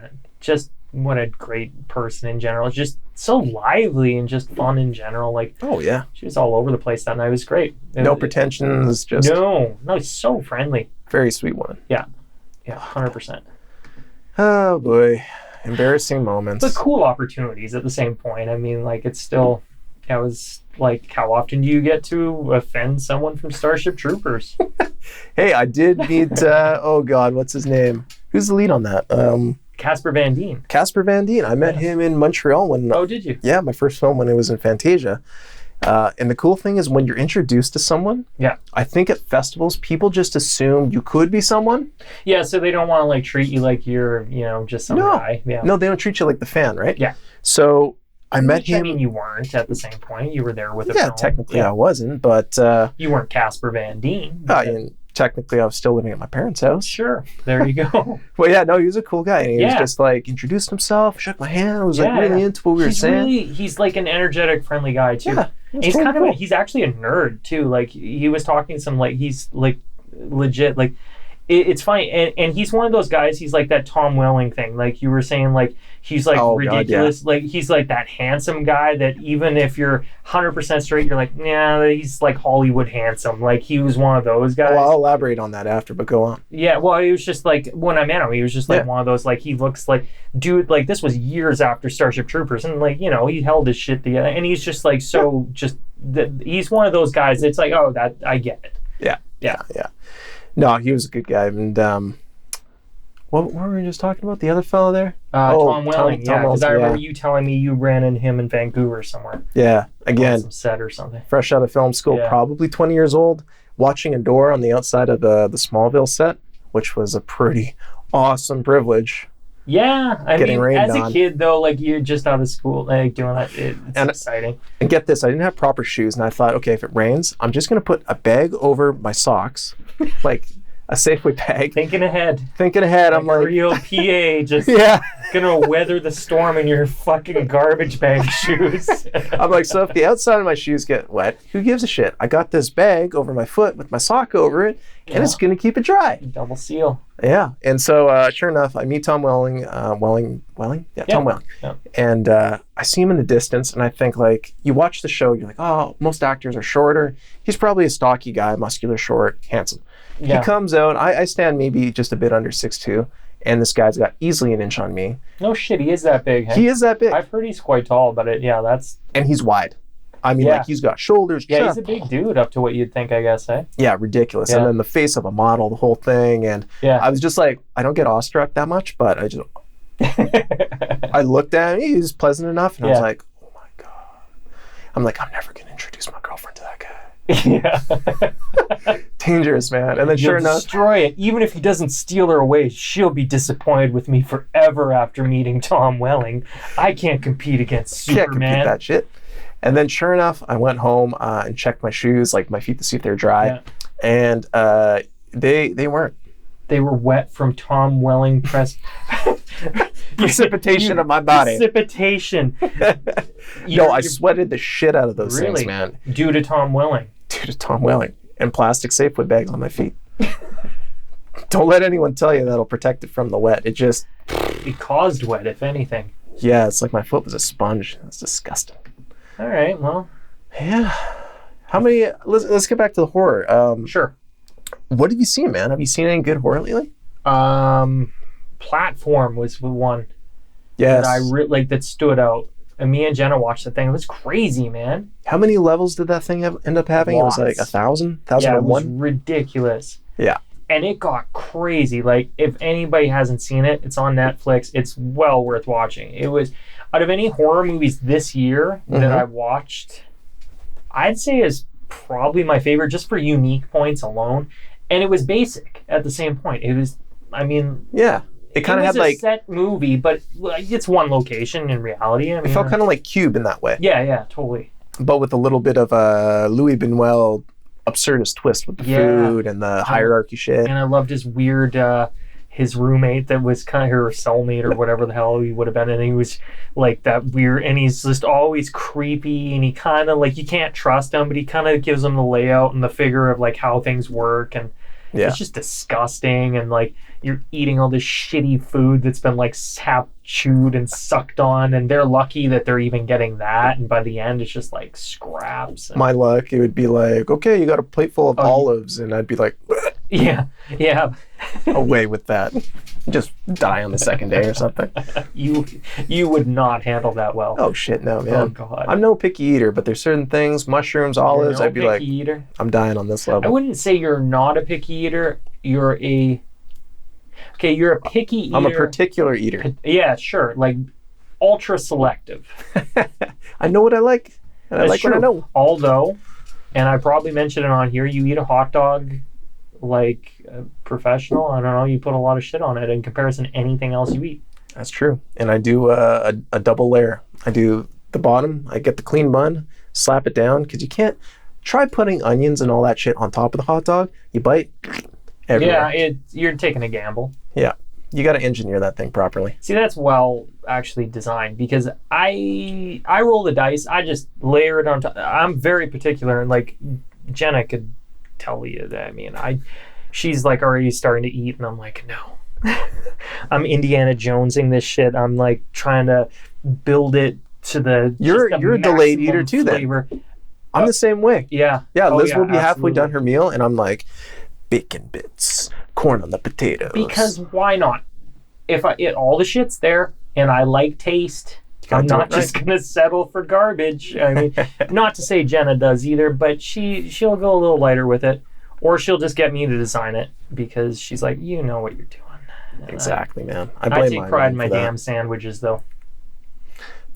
a great person in general. Just so lively and just fun in general. Like, oh yeah, she was all over the place that night. It was great. No pretensions, just no, so friendly. Very sweet woman. Yeah, 100%. Oh boy, embarrassing moments. But cool opportunities at the same point. I mean, like it's still. It was like, how often do you get to offend someone from Starship Troopers? Hey, I did meet. Oh God, what's his name? Who's the lead on that? Casper Van Dien. Casper Van Dien. I met him in Montreal when. Oh, did you? Yeah, my first film when it was in Fantasia. And the cool thing is when you're introduced to someone. Yeah. I think at festivals, people just assume you could be someone. Yeah, so they don't want to like treat you like you're, just some guy. Yeah. No, they don't treat you like the fan, right? Yeah. So I met him. I mean, you weren't at the same point. You were there with a Yeah, film. technically I wasn't, but you weren't Casper Van Dien. Technically I was still living at my parents' house. Sure, there you go. Well, yeah, no, he was a cool guy. And he was just like introduced himself, shook my hand, was like really into what we were saying. He's like an energetic, friendly guy too. Yeah, he's totally kind of cool. he's actually a nerd too. Like he was talking some like he's like legit like. It's funny, and he's one of those guys. He's like that Tom Welling thing, like you were saying. Like he's like ridiculous. God, yeah. Like he's like that handsome guy that even if you're 100% straight, you're like, yeah, he's like Hollywood handsome. Like he was one of those guys. Well, I'll elaborate on that after, but go on. Yeah, well, he was just like when I met him, he was just like one of those. Like he looks like dude. Like this was years after Starship Troopers, and like he held his shit together, and he's just like so just. He's one of those guys. It's like that I get it. Yeah. No, he was a good guy. And what were we just talking about? The other fellow there? Tom Welling. Tom because I remember you telling me you ran into him in Vancouver somewhere. Yeah, again. Some set or something. Fresh out of film school, probably 20 years old, watching a door on the outside of the Smallville set, which was a pretty awesome privilege. Yeah, I mean, as a on. kid though, like you're just out of school, like doing that, it's exciting. And get this, I didn't have proper shoes, and I thought, okay, if it rains, I'm just gonna put a bag over my socks, like a Safeway bag. Thinking ahead, I'm like a real PA, just gonna weather the storm in your fucking garbage bag shoes. I'm like, so if the outside of my shoes get wet, who gives a shit? I got this bag over my foot with my sock over it, and it's gonna keep it dry. Double seal. Yeah, and so sure enough, I meet Tom Welling. Tom Welling. Yeah. And I see him in the distance, and I think like you watch the show, you're like, oh, most actors are shorter. He's probably a stocky guy, muscular, short, handsome. Yeah. He comes out. I stand maybe just a bit under 6'2", and this guy's got easily an inch on me. No shit, he is that big. Hey? He is that big. I've heard he's quite tall, but and he's wide. I mean, like he's got shoulders. Yeah, he's a big dude up to what you'd think, I guess, eh? Yeah, ridiculous. Yeah. And then the face of a model, the whole thing. And I was just like, I don't get awestruck that much, but I just, I looked at him, he was pleasant enough, and I was like, oh my God. I'm like, I'm never going to introduce my girlfriend to that guy. Dangerous, man. And then sure enough, destroy it. Even if he doesn't steal her away, she'll be disappointed with me forever after meeting Tom Welling. I can't compete against Superman. Can't compete that shit. And then sure enough, I went home and checked my shoes, like my feet to see if they're dry. And they weren't. They were wet from Tom Welling precipitation of my body. Precipitation. I sweated the shit out of those things, man. Due to Tom Welling. And plastic Safeway bags on my feet. Don't let anyone tell you that'll protect it from the wet. It caused wet, if anything. Yeah, it's like my foot was a sponge. That's disgusting. All right, well. Yeah. How many? Let's get back to the horror. Sure. What have you seen, man? Have you seen any good horror lately? Platform was the one Yes. that that stood out. And me and Jenna watched the thing. It was crazy, man. How many levels did that thing end up having? Lots. It was like 1,000? Yeah, it was 1,001? ridiculous. Yeah. And it got crazy. Like, if anybody hasn't seen it, it's on Netflix. It's well worth watching. It was, out of any horror movies this year that I watched, I'd say is probably my favorite, just for unique points alone. And it was basic at the same point. It was, I mean... Yeah. It kind of had like... a set movie, but it's one location in reality. I mean, it felt kind of like Cube in that way. Yeah, totally. But with a little bit of a Louis Buñuel absurdist twist with the food and the hierarchy shit. And I loved his weird, his roommate that was kind of her cellmate or whatever the hell he would have been. And he was like that weird, and he's just always creepy. And he kind of like, you can't trust him, but he kind of gives him the layout and the figure of like how things work. And it's just disgusting. And like, you're eating all this shitty food that's been like half chewed and sucked on, and they're lucky that they're even getting that. And by the end, it's just like scraps. My luck, it would be like, okay, you got a plate full of olives, and I'd be like, yeah, away with that. Just die on the second day or something. You would not handle that well. Oh shit, no, man. Oh god. I'm no picky eater, but there's certain things, mushrooms, olives, I'd be like, eater. I'm dying on this level. I wouldn't say you're not a picky eater. You're a picky eater. I'm a particular eater. Yeah, sure. Like ultra selective. I know what I like. And I like true. what I know. Although, and I probably mentioned it on here, you eat a hot dog like a professional. I don't know, you put a lot of shit on it in comparison to anything else you eat. That's true. And I do a double layer. I do the bottom, I get the clean bun, slap it down, because you can't try putting onions and all that shit on top of the hot dog. You bite everywhere. Yeah, you're taking a gamble. Yeah. You got to engineer that thing properly. See, that's well actually designed, because I roll the dice. I just layer it on top. I'm very particular, and like Jenna could tell you that. I mean, she's like already starting to eat, and I'm like, no. I'm Indiana Jonesing this shit. I'm like trying to build it to the You're a delayed eater too, flavor. then. I'm the same way. Yeah. Yeah, Liz will be absolutely. halfway done her meal, and I'm like, bacon bits, corn on the potatoes. Because why not? If all the shit's there and I like taste, I'm not just gonna settle for garbage. I mean, not to say Jenna does either, but she'll go a little lighter with it, or she'll just get me to design it because she's like, you know what you're doing. Exactly, man. I take pride in my damn sandwiches, though.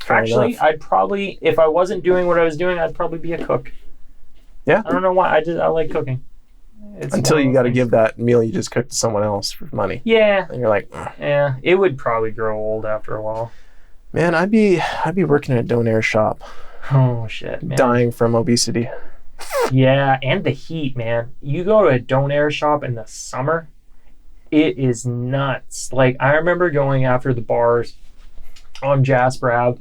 Actually, I'd probably, if I wasn't doing what I was doing, I'd probably be a cook. Yeah. I don't know why. I like cooking. Until you got to give that meal you just cooked to someone else for money. Yeah. And you're like, yeah, it would probably grow old after a while. Man, I'd be working at a donair shop. Oh shit, man. Dying from obesity. Yeah, and the heat, man. You go to a donair shop in the summer, it is nuts. Like, I remember going after the bars on Jasper Ave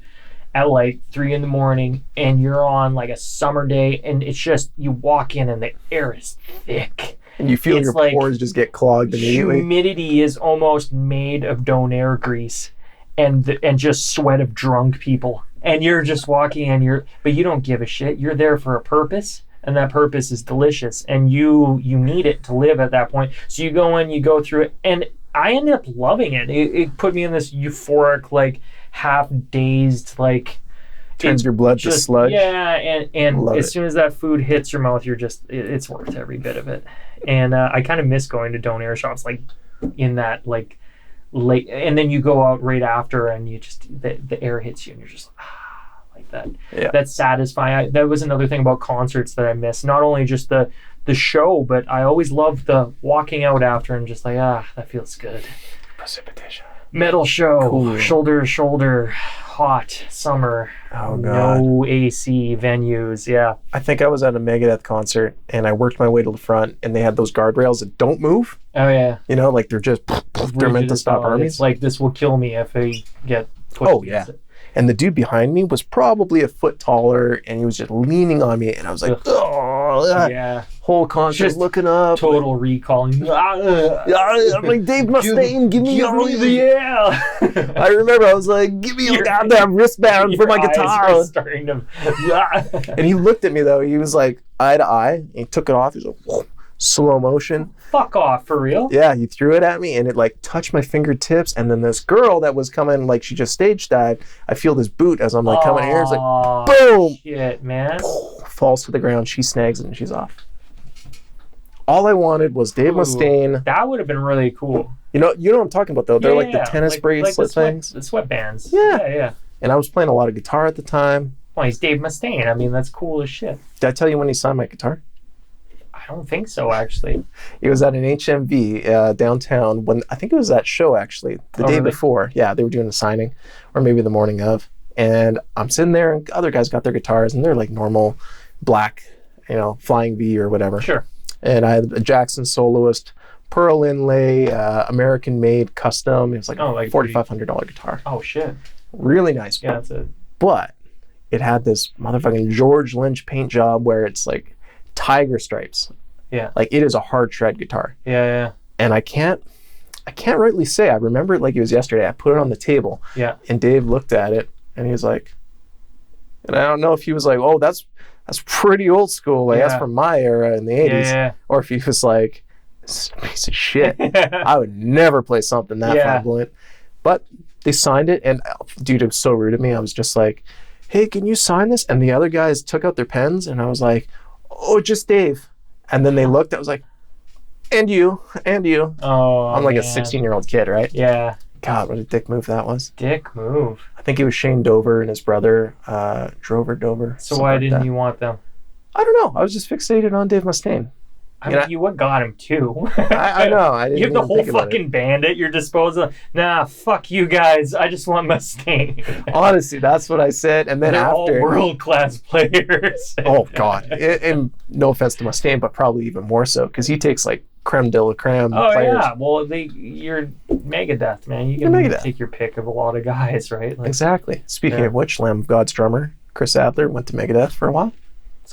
at like 3 a.m, and you're on like a summer day, and it's just, you walk in and the air is thick. And you feel your like pores just get clogged immediately. Humidity is almost made of donair grease and just sweat of drunk people. And you're just walking in, but you don't give a shit. You're there for a purpose, and that purpose is delicious, and you need it to live at that point. So you go in, you go through it, and I ended up loving it. It put me in this euphoric, like, half-dazed, like... Turns your blood to sludge. Yeah, and Love as it. soon as that food hits your mouth, you're just... It's worth every bit of it. And I kind of miss going to donair shops, like, in that, like, late... And then you go out right after, and you just... The air hits you, and you're just like that. Yeah. That's satisfying. That was another thing about concerts that I miss. Not only just the show, but I always loved the walking out after and just like, that feels good. Precipitation. Metal show, Cool. shoulder to shoulder, hot, summer, Oh, God. no AC venues, yeah. I think I was at a Megadeth concert, and I worked my way to the front, and they had those guardrails that don't move. Oh, yeah. You know, like they're just, they're meant to stop armies. It's like, this will kill me if I get pushed Oh, against yeah. it. And the dude behind me was probably a foot taller, and he was just leaning on me, and I was like, oh, Yeah. whole concert Just looking up. Total recalling. I'm like, Dave Mustaine, give me yeah. I remember I was like, give me a goddamn wristband for my Your eyes guitar. were starting to. And he looked at me though. He was like eye to eye. And he took it off. He was like, whoa, slow motion. Fuck off, for real? Yeah, he threw it at me and it like touched my fingertips. And then this girl that was coming, like she just stage dived. I feel this boot as I'm like coming here. It's like, boom! Shit, man. Falls to the ground. She snags it and she's off. All I wanted was Dave Mustaine. That would have been really cool. You know what I'm talking about though. They're like the tennis bracelet things. The sweatbands. Yeah. Yeah. And I was playing a lot of guitar at the time. Well, he's Dave Mustaine. I mean, that's cool as shit. Did I tell you when he signed my guitar? I don't think so, actually. It was at an HMV downtown when I think it was that show actually the day before. Yeah, they were doing a signing, or maybe the morning of. And I'm sitting there, and other guys got their guitars, and they're like normal black, Flying V or whatever. Sure. And I had a Jackson Soloist, pearl inlay, American made custom. It was like a $4,500 guitar. Oh shit. Really nice. Yeah, that's it. But it had this motherfucking George Lynch paint job where it's like tiger stripes. Yeah. Like it is a hard shred guitar. Yeah. And I can't rightly say. I remember it like it was yesterday. I put it on the table. Yeah. And Dave looked at it and he was like, and I don't know if he was like, oh, that's pretty old school. Like that's from my era in the 80s. Yeah. Or if he was like, this is a piece of shit. I would never play something that flamboyant. But they signed it, and dude, it was so rude of me. I was just like, hey, can you sign this? And the other guys took out their pens, and I was like, oh, just Dave. And then they looked, I was like, and you. Oh, I'm like a 16-year-old kid, right? Yeah. God, what a dick move that was. Dick move. I think it was Shane Dover and his brother, Dover. So why didn't you want them? I don't know. I was just fixated on Dave Mustaine. I mean, you what got him too. I know. I didn't you have the even whole think about fucking band at your disposal. Nah, fuck you guys. I just want Mustaine. Honestly, that's what I said. And then They're after, all world-class players. Oh God! And no offense to Mustaine, but probably even more so because he takes like creme de la creme players. Yeah. Well, you're Megadeth, man. You can take your pick of a lot of guys, right? Like, exactly. Speaking of which, Lamb of God's drummer Chris Adler went to Megadeth for a while.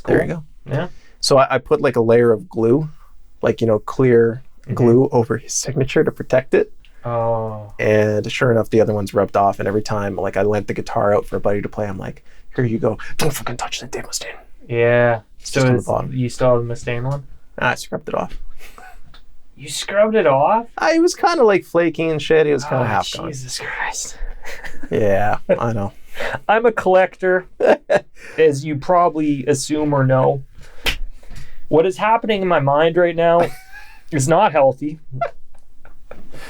Cool. There you go. Yeah. So I put like a layer of glue, like clear glue over his signature to protect it. Oh. And sure enough, the other one's rubbed off. And every time, like I lent the guitar out for a buddy to play, I'm like, "Here you go. Don't fucking touch that Dave Mustaine." Yeah. It's just on the bottom. You still have the Mustaine one? I scrubbed it off. You scrubbed it off? It was kind of like flaky and shit. It was kind of half gone. Jesus Christ. Yeah, I know. I'm a collector, as you probably assume or know. What is happening in my mind right now is not healthy.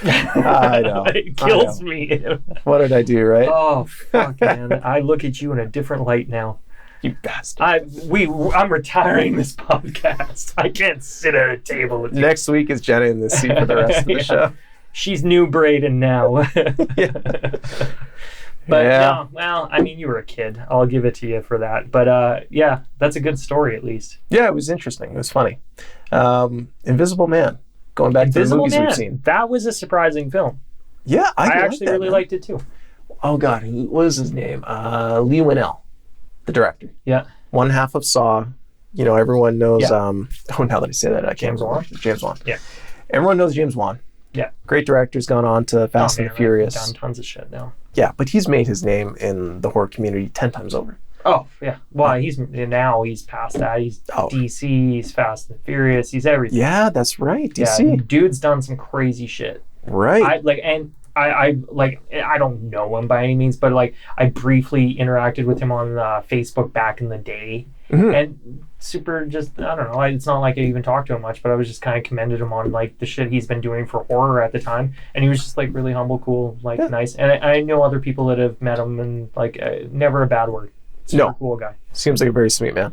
I know. It kills me. What did I do, right? Oh, fuck, man. I look at you in a different light now. You bastard. I'm retiring this podcast. I can't sit at a table with you. Next week is Jenna in the seat for the rest of the show. She's new Braden now. But no, well, I mean, you were a kid. I'll give it to you for that. But yeah, that's a good story at least. Yeah, it was interesting. It was funny. Invisible Man. Going back to the movies we've seen. That was a surprising film. Yeah, I actually really liked it too. Oh God, what was his name? Lee Winnell, the director. Yeah. One half of Saw. Everyone knows. Now that I say that, I can't. James Wan. James Wan. Yeah. Everyone knows James Wan. Yeah. Great director. Has gone on to Fast and the Furious. Done tons of shit now. Yeah, but he's made his name in the horror community 10 times over. Oh, yeah. Well, he's past that. He's DC, he's Fast and Furious, he's everything. Yeah, that's right. DC. Yeah, dude's done some crazy shit. Right. I don't know him by any means, but like I briefly interacted with him on Facebook back in the day. Mm-hmm. And super just, I don't know, it's not like I even talked to him much, but I was just kind of commended him on like the shit he's been doing for horror at the time, and he was just like really humble, cool, like nice. And I know other people that have met him, and like never a bad word. Super cool guy. Seems like a very sweet man.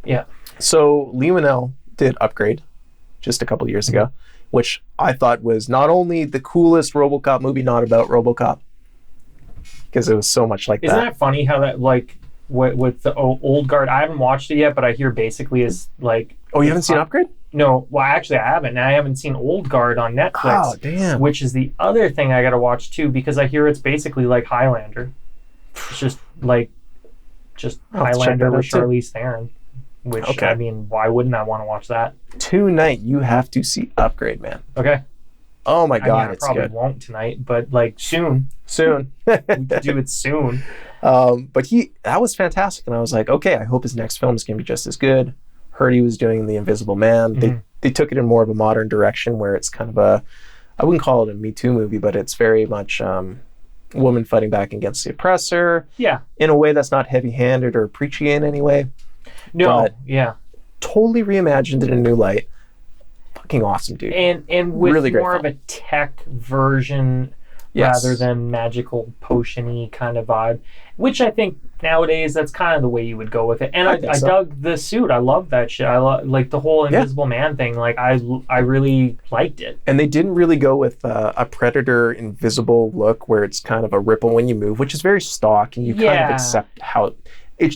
Yeah. So Lee Winnell did Upgrade just a couple of years ago, which I thought was not only the coolest RoboCop movie not about RoboCop, because it was so much like Isn't that funny how that like with the old guard? I haven't watched it yet, but I hear basically is like. Oh, you haven't seen Upgrade? No, well, actually, I haven't. And I haven't seen Old Guard on Netflix. Oh, damn. Which is the other thing I got to watch too, because I hear it's basically like Highlander. It's just like I'll have to check Highlander that with out, too. Charlize Theron. Which, Okay. I mean, why wouldn't I want to watch that? Tonight, you have to see Upgrade, man. Okay. Oh my I God, mean, I it's probably good. won't tonight, but like soon. Soon. We could do it soon. But that was fantastic. And I was like, okay, I hope his next film is going to be just as good. Heard he was doing The Invisible Man. They took it in more of a modern direction where it's kind of I wouldn't call it a Me Too movie, but it's very much woman fighting back against the oppressor. Yeah. In a way that's not heavy-handed or preachy in any way. No, But- yeah. Totally reimagined in a new light. Fucking awesome, dude. And with Really great more of film. a tech version Yes. rather than magical potion-y kind of vibe, which I think nowadays that's kind of the way you would go with it. And I think I so. dug the suit. I love that shit. I like the whole Invisible Man thing. Like I really liked it. And they didn't really go with a Predator invisible look where it's kind of a ripple when you move, which is very stock, and you kind Yeah. of accept how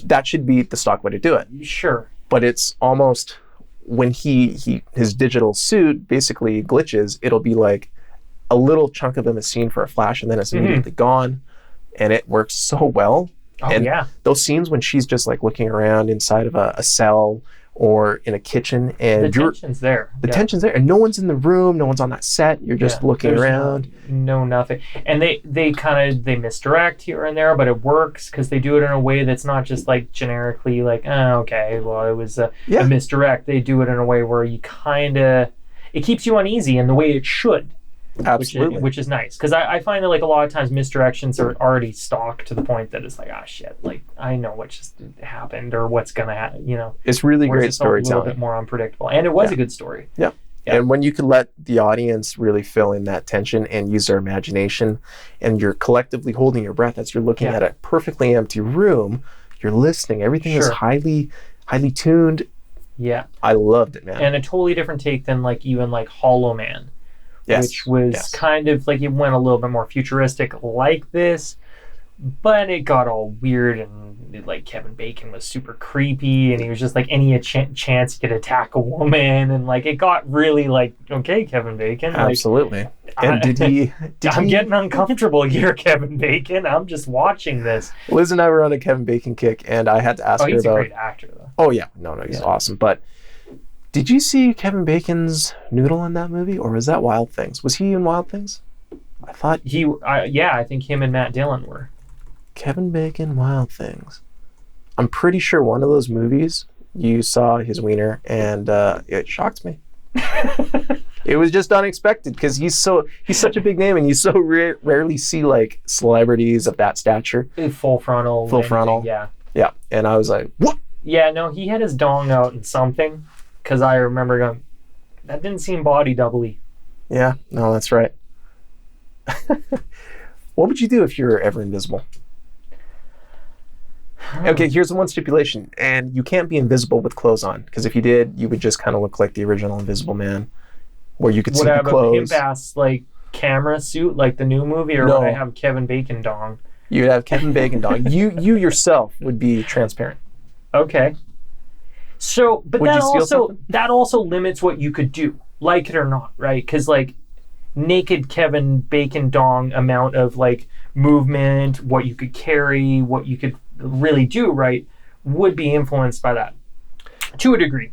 that should be the stock way to do it. Sure. But it's almost when his digital suit basically glitches, it'll be like a little chunk of him is seen for a flash, and then it's immediately gone, and it works so well. Oh And yeah. those scenes when she's just like looking around inside of a cell or in a kitchen, and The tension's there. the Yeah. tension's there, and no one's in the room, no one's on that set. You're just Yeah, looking there's around. No nothing. And they kind of misdirect here and there, but it works because they do it in a way that's not just like generically like, oh, okay, well it was a misdirect. They do it in a way where you kind of it keeps you uneasy in the way it should. Absolutely. Which is nice because I find that like a lot of times misdirections are already stock to the point that it's like, ah, shit, like I know what just happened or what's gonna happen, you know. It's really Whereas great it's a little storytelling. bit more unpredictable, and it was a good story. Yeah. Yeah. And when you can let the audience really fill in that tension and use their imagination, and you're collectively holding your breath as you're looking at a perfectly empty room, you're listening. Everything is Sure. highly tuned. Yeah, I loved it, man. and a totally different take than like even like Hollow Man. Yes. Which was Yes. kind of like it went a little bit more futuristic like this, but it got all weird and like Kevin Bacon was super creepy and he was just like any chance he could attack a woman and like it got really like, okay, Kevin Bacon. Absolutely. And did he? I'm getting uncomfortable here, Kevin Bacon. I'm just watching this. Liz and I were on a Kevin Bacon kick, and I had to ask Oh, her he's a about. great actor though. Oh yeah, no, he's awesome. But did you see Kevin Bacon's noodle in that movie, or was that Wild Things? Was he in Wild Things? I thought I think him and Matt Dillon were. Kevin Bacon, Wild Things. I'm pretty sure one of those movies you saw his wiener, and it shocked me. It was just unexpected because he's such a big name, and you so rarely see like celebrities of that stature. Full frontal. Full frontal. Yeah. Yeah, and I was like, what? Yeah, no, he had his dong out in something because I remember going, that didn't seem body doubly. Yeah, no, that's right. What would you do if you were ever invisible? Okay, here's the one stipulation, and you can't be invisible with clothes on, because if you did, you would just kind of look like the original Invisible Man, where you could see Would I the have a clothes. pimp ass like camera suit like the new movie, or No. would I have Kevin Bacon dong? You'd have Kevin Bacon dog. You yourself would be transparent. Okay. So, but Would that you steal also something? that also limits what you could do, like it or not, right? Because like naked Kevin Bacon dong amount of like movement, what you could carry, what you could really do, right, would be influenced by that to a degree.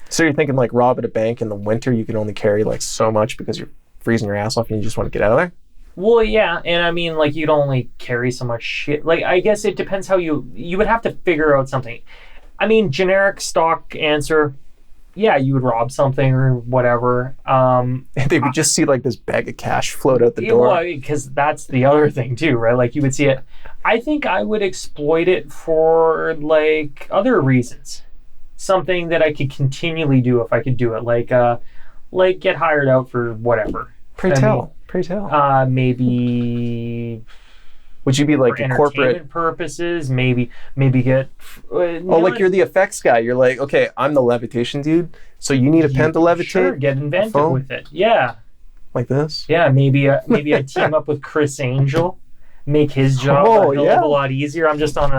So you're thinking like rob at a bank in the winter, you can only carry like so much because you're freezing your ass off and you just want to get out of there? Well, yeah, and I mean, like, you'd only carry so much shit. Like, I guess it depends how you would have to figure out something. I mean, generic stock answer, yeah, you would rob something or whatever. They would just see like this bag of cash float out the door. Because that's the other thing too, right? Like, you would see it. I think I would exploit it for, like, other reasons. Something that I could continually do if I could do it. Like get hired out for whatever. Pray tell. Maybe Would you be like for a entertainment corporate purposes, maybe get like you're the effects guy. You're like, okay, I'm the levitation dude. So you need a pen to levitate? Sure, get inventive phone? with it. Yeah. Like this? Yeah, maybe I team up with Chris Angel, make his job a hell of a lot easier. I'm just on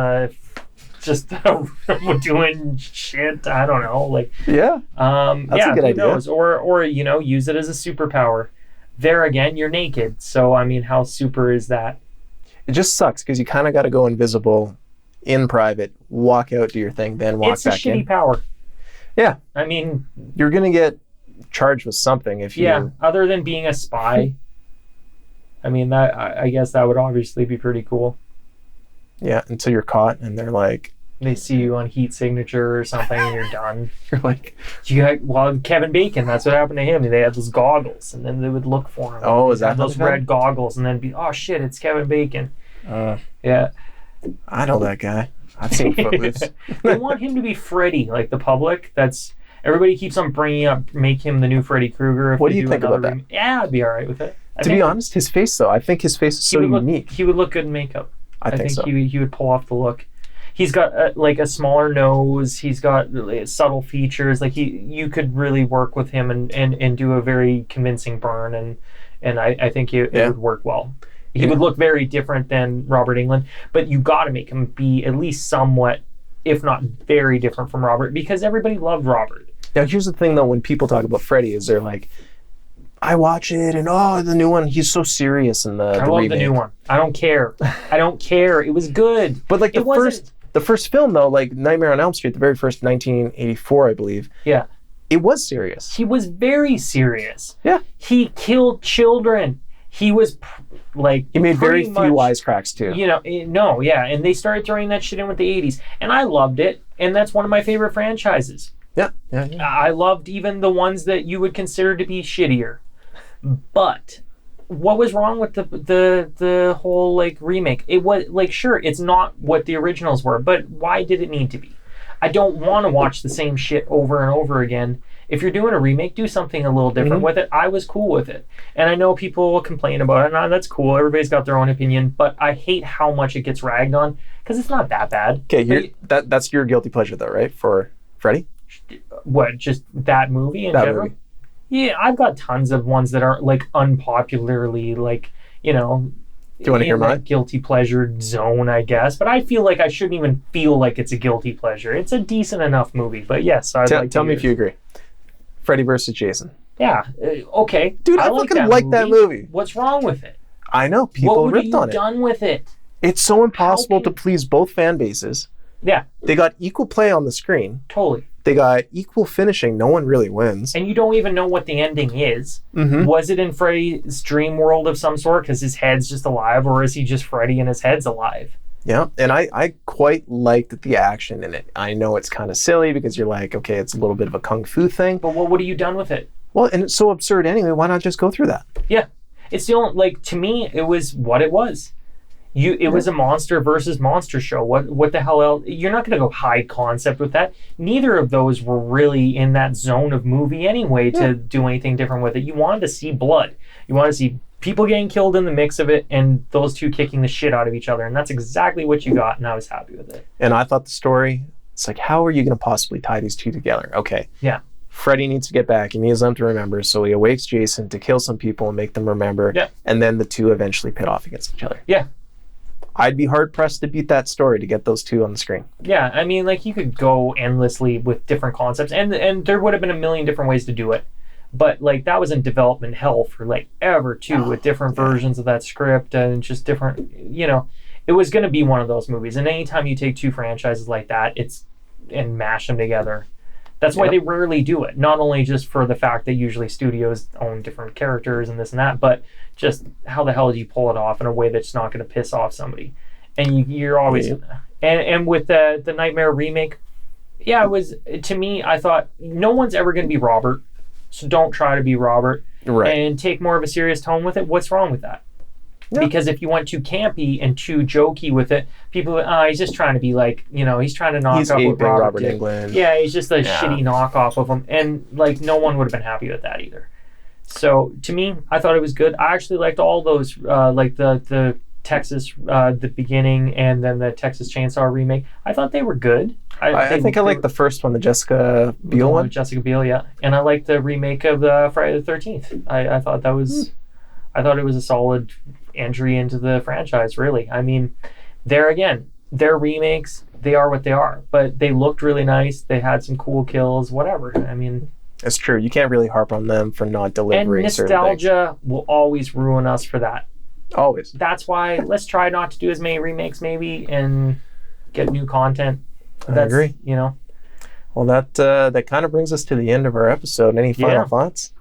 doing shit. I don't know, like Yeah. That's a good who idea. knows? Or use it as a superpower. There again, you're naked. So I mean, how super is that? It just sucks because you kind of got to go invisible in private, walk out, do your thing, then walk It's a back in. shitty power. Yeah. I mean, You're going to get charged with something if you... yeah, other than being a spy. I mean, that I guess that would obviously be pretty cool. Yeah, until you're caught and they're like... They see you on heat signature or something and you're done. You're like... Well, Kevin Bacon, that's what happened to him. They had those goggles and then they would look for him. Oh, is that those red goggles and then be, oh shit, it's Kevin Bacon. Yeah. I know that guy. I've seen Footloose. They want him to be Freddy, like the public. Everybody keeps on bringing up, make him the new Freddy Krueger. What do you think about that? Yeah, I'd be all right with it. To be honest, his face though, I think his face is so unique. He would look good in makeup. I think so. He would pull off the look. He's got like a smaller nose. He's got subtle features. Like you could really work with him and do a very convincing burn, and I think it would work well. He would look very different than Robert Englund, but you got to make him be at least somewhat, if not very different from Robert, because everybody loved Robert. Now here's the thing though, when people talk about Freddy, is they're like, I watch it and the new one, he's so serious in the I love remake. the new one. I don't care. I don't care. It was good. But like the first film though, like Nightmare on Elm Street, the very first 1984, I believe. Yeah. It was serious. He was very serious. Yeah. He killed children. He was he made very few wisecracks too. And they started throwing that shit in with the 80s, and I loved it, and that's one of my favorite franchises. Yeah. I loved even the ones that you would consider to be shittier. But what was wrong with the whole like remake? It was like, sure, it's not what the originals were, but why did it need to be? I don't want to watch the same shit over and over again. If you're doing a remake, do something a little different with it. I was cool with it. And I know people will complain about it. And that's cool. Everybody's got their own opinion. But I hate how much it gets ragged on because it's not that bad. Okay, that's your guilty pleasure though, right? For Freddy? What, just that movie in general? Movie. Yeah, I've got tons of ones that aren't like unpopularly like, Do you want to hear mine? Guilty pleasure zone, I guess. But I feel like I shouldn't even feel like it's a guilty pleasure. It's a decent enough movie. But yes, tell me if you agree. Freddy versus Jason. Yeah. Okay. Dude, I fucking like that movie. What's wrong with it? I know. People ripped on it. What have you done with it? It's so impossible to please both fan bases. Yeah. They got equal play on the screen. Totally. They got equal finishing. No one really wins. And you don't even know what the ending is. Mm-hmm. Was it in Freddy's dream world of some sort because his head's just alive, or is he just Freddy and his head's alive? Yeah, and I quite liked the action in it. I know it's kind of silly because you're like, okay, it's a little bit of a kung fu thing. But what have you done with it? Well, and it's so absurd anyway. Why not just go through that? Yeah. It's the only, like, to me, it was what it was. It was a monster versus monster show. What the hell else? You're not going to go high concept with that. Neither of those were really in that zone of movie anyway to do anything different with it. You wanted to see blood. You wanted to see people getting killed in the mix of it and those two kicking the shit out of each other. And that's exactly what you got, and I was happy with it. And I thought the story, it's like, how are you going to possibly tie these two together? Okay. Yeah. Freddy needs to get back. He needs them to remember, so he awakes Jason to kill some people and make them remember. Yeah. And then the two eventually pit off against each other. Yeah. I'd be hard-pressed to beat that story to get those two on the screen. Yeah, I mean, like, you could go endlessly with different concepts, and there would have been a million different ways to do it. But, like, that was in development hell for, like, ever, too, with different versions of that script and just different, it was going to be one of those movies. And anytime you take two franchises like that, and mash them together, that's why they rarely do it. Not only just for the fact that usually studios own different characters and this and that, but just how the hell do you pull it off in a way that's not going to piss off somebody? And you're always... And with the Nightmare remake, it was... To me, I thought, no one's ever going to be Robert, so don't try to be Robert. Right. And take more of a serious tone with it. What's wrong with that? Yeah. Because if you went too campy and too jokey with it, people he's just trying to be like, he's trying to knock off what Robert did. Englund. Yeah, he's just a shitty knockoff of him. And, like, no one would have been happy with that either. So, to me, I thought it was good. I actually liked all those, like the Texas, the beginning, and then the Texas Chainsaw remake. I thought they were good. I think I liked the first one, the Jessica Biel one. Jessica Biel, yeah. And I liked the remake of Friday the 13th. I thought that was... I thought it was a solid entry into the franchise, really. I mean, there again, their remakes, they are what they are. But they looked really nice. They had some cool kills, whatever. I mean... It's true. You can't really harp on them for not delivering certain things. And nostalgia will always ruin us for that. Always. That's why let's try not to do as many remakes, maybe, and get new content. I agree. You know. Well, that kind of brings us to the end of our episode. Any final thoughts?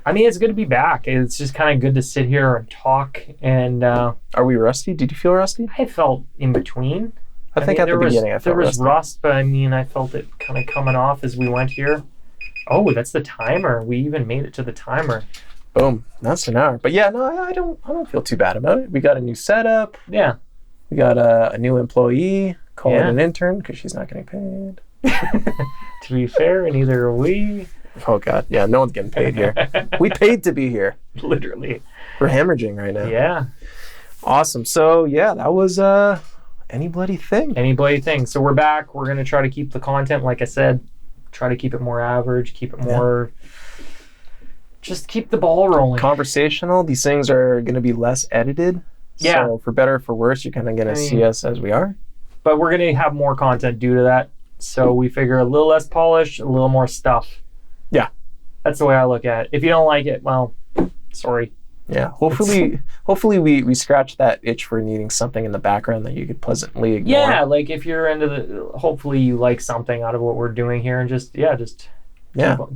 I mean, it's good to be back. It's just kind of good to sit here and talk. And are we rusty? Did you feel rusty? I felt in between. I think at the beginning I felt there was rusty. rust, but I mean, I felt it kind of coming off as we went here. Oh, that's the timer. We even made it to the timer. Boom. That's an hour. But yeah, no, I don't feel too bad about it. We got a new setup. Yeah. We got a new employee. Call it an intern because she's not getting paid. To be fair, neither are we. Oh God, yeah, no one's getting paid here. We paid to be here. Literally. We're hemorrhaging right now. Yeah. Awesome. So yeah, that was Any Bloody Thing. Any Bloody Thing. So we're back. We're gonna try to keep the content, like I said, try to keep it more average, keep it more just keep the ball rolling. Conversational. These things are gonna be less edited. Yeah. So for better or for worse, you're kinda gonna see us as we are. But we're gonna have more content due to that. So we figure a little less polish, a little more stuff. Yeah. That's the way I look at it. If you don't like it, well, sorry. Yeah. Hopefully we scratch that itch for needing something in the background that you could pleasantly ignore. Yeah, like if you're into hopefully you like something out of what we're doing here, and just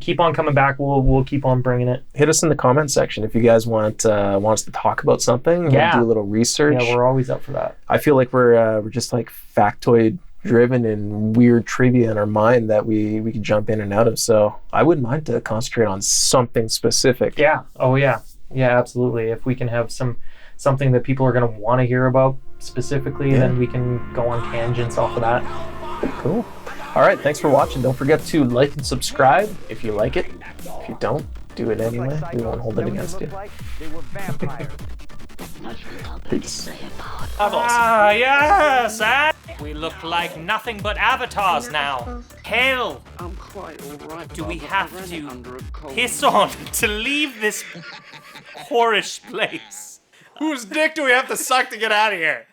keep on coming back. We'll keep on bringing it. Hit us in the comment section if you guys want us to talk about something. We'll do a little research. Yeah, we're always up for that. I feel like we're just like factoid driven and weird trivia in our mind that we can jump in and out of. So I wouldn't mind to concentrate on something specific. Yeah. Oh yeah. Yeah, absolutely. If we can have something that people are going to want to hear about specifically, then we can go on tangents off of that. Cool. All right. Thanks for watching. Don't forget to like and subscribe if you like it. If you don't, do it anyway. We won't hold it against you. Peace. Ah, yes, we look like nothing but avatars now. Hell, I'm quite alright. do we have to piss on to leave this whorish place? Whose dick do we have to suck to get out of here?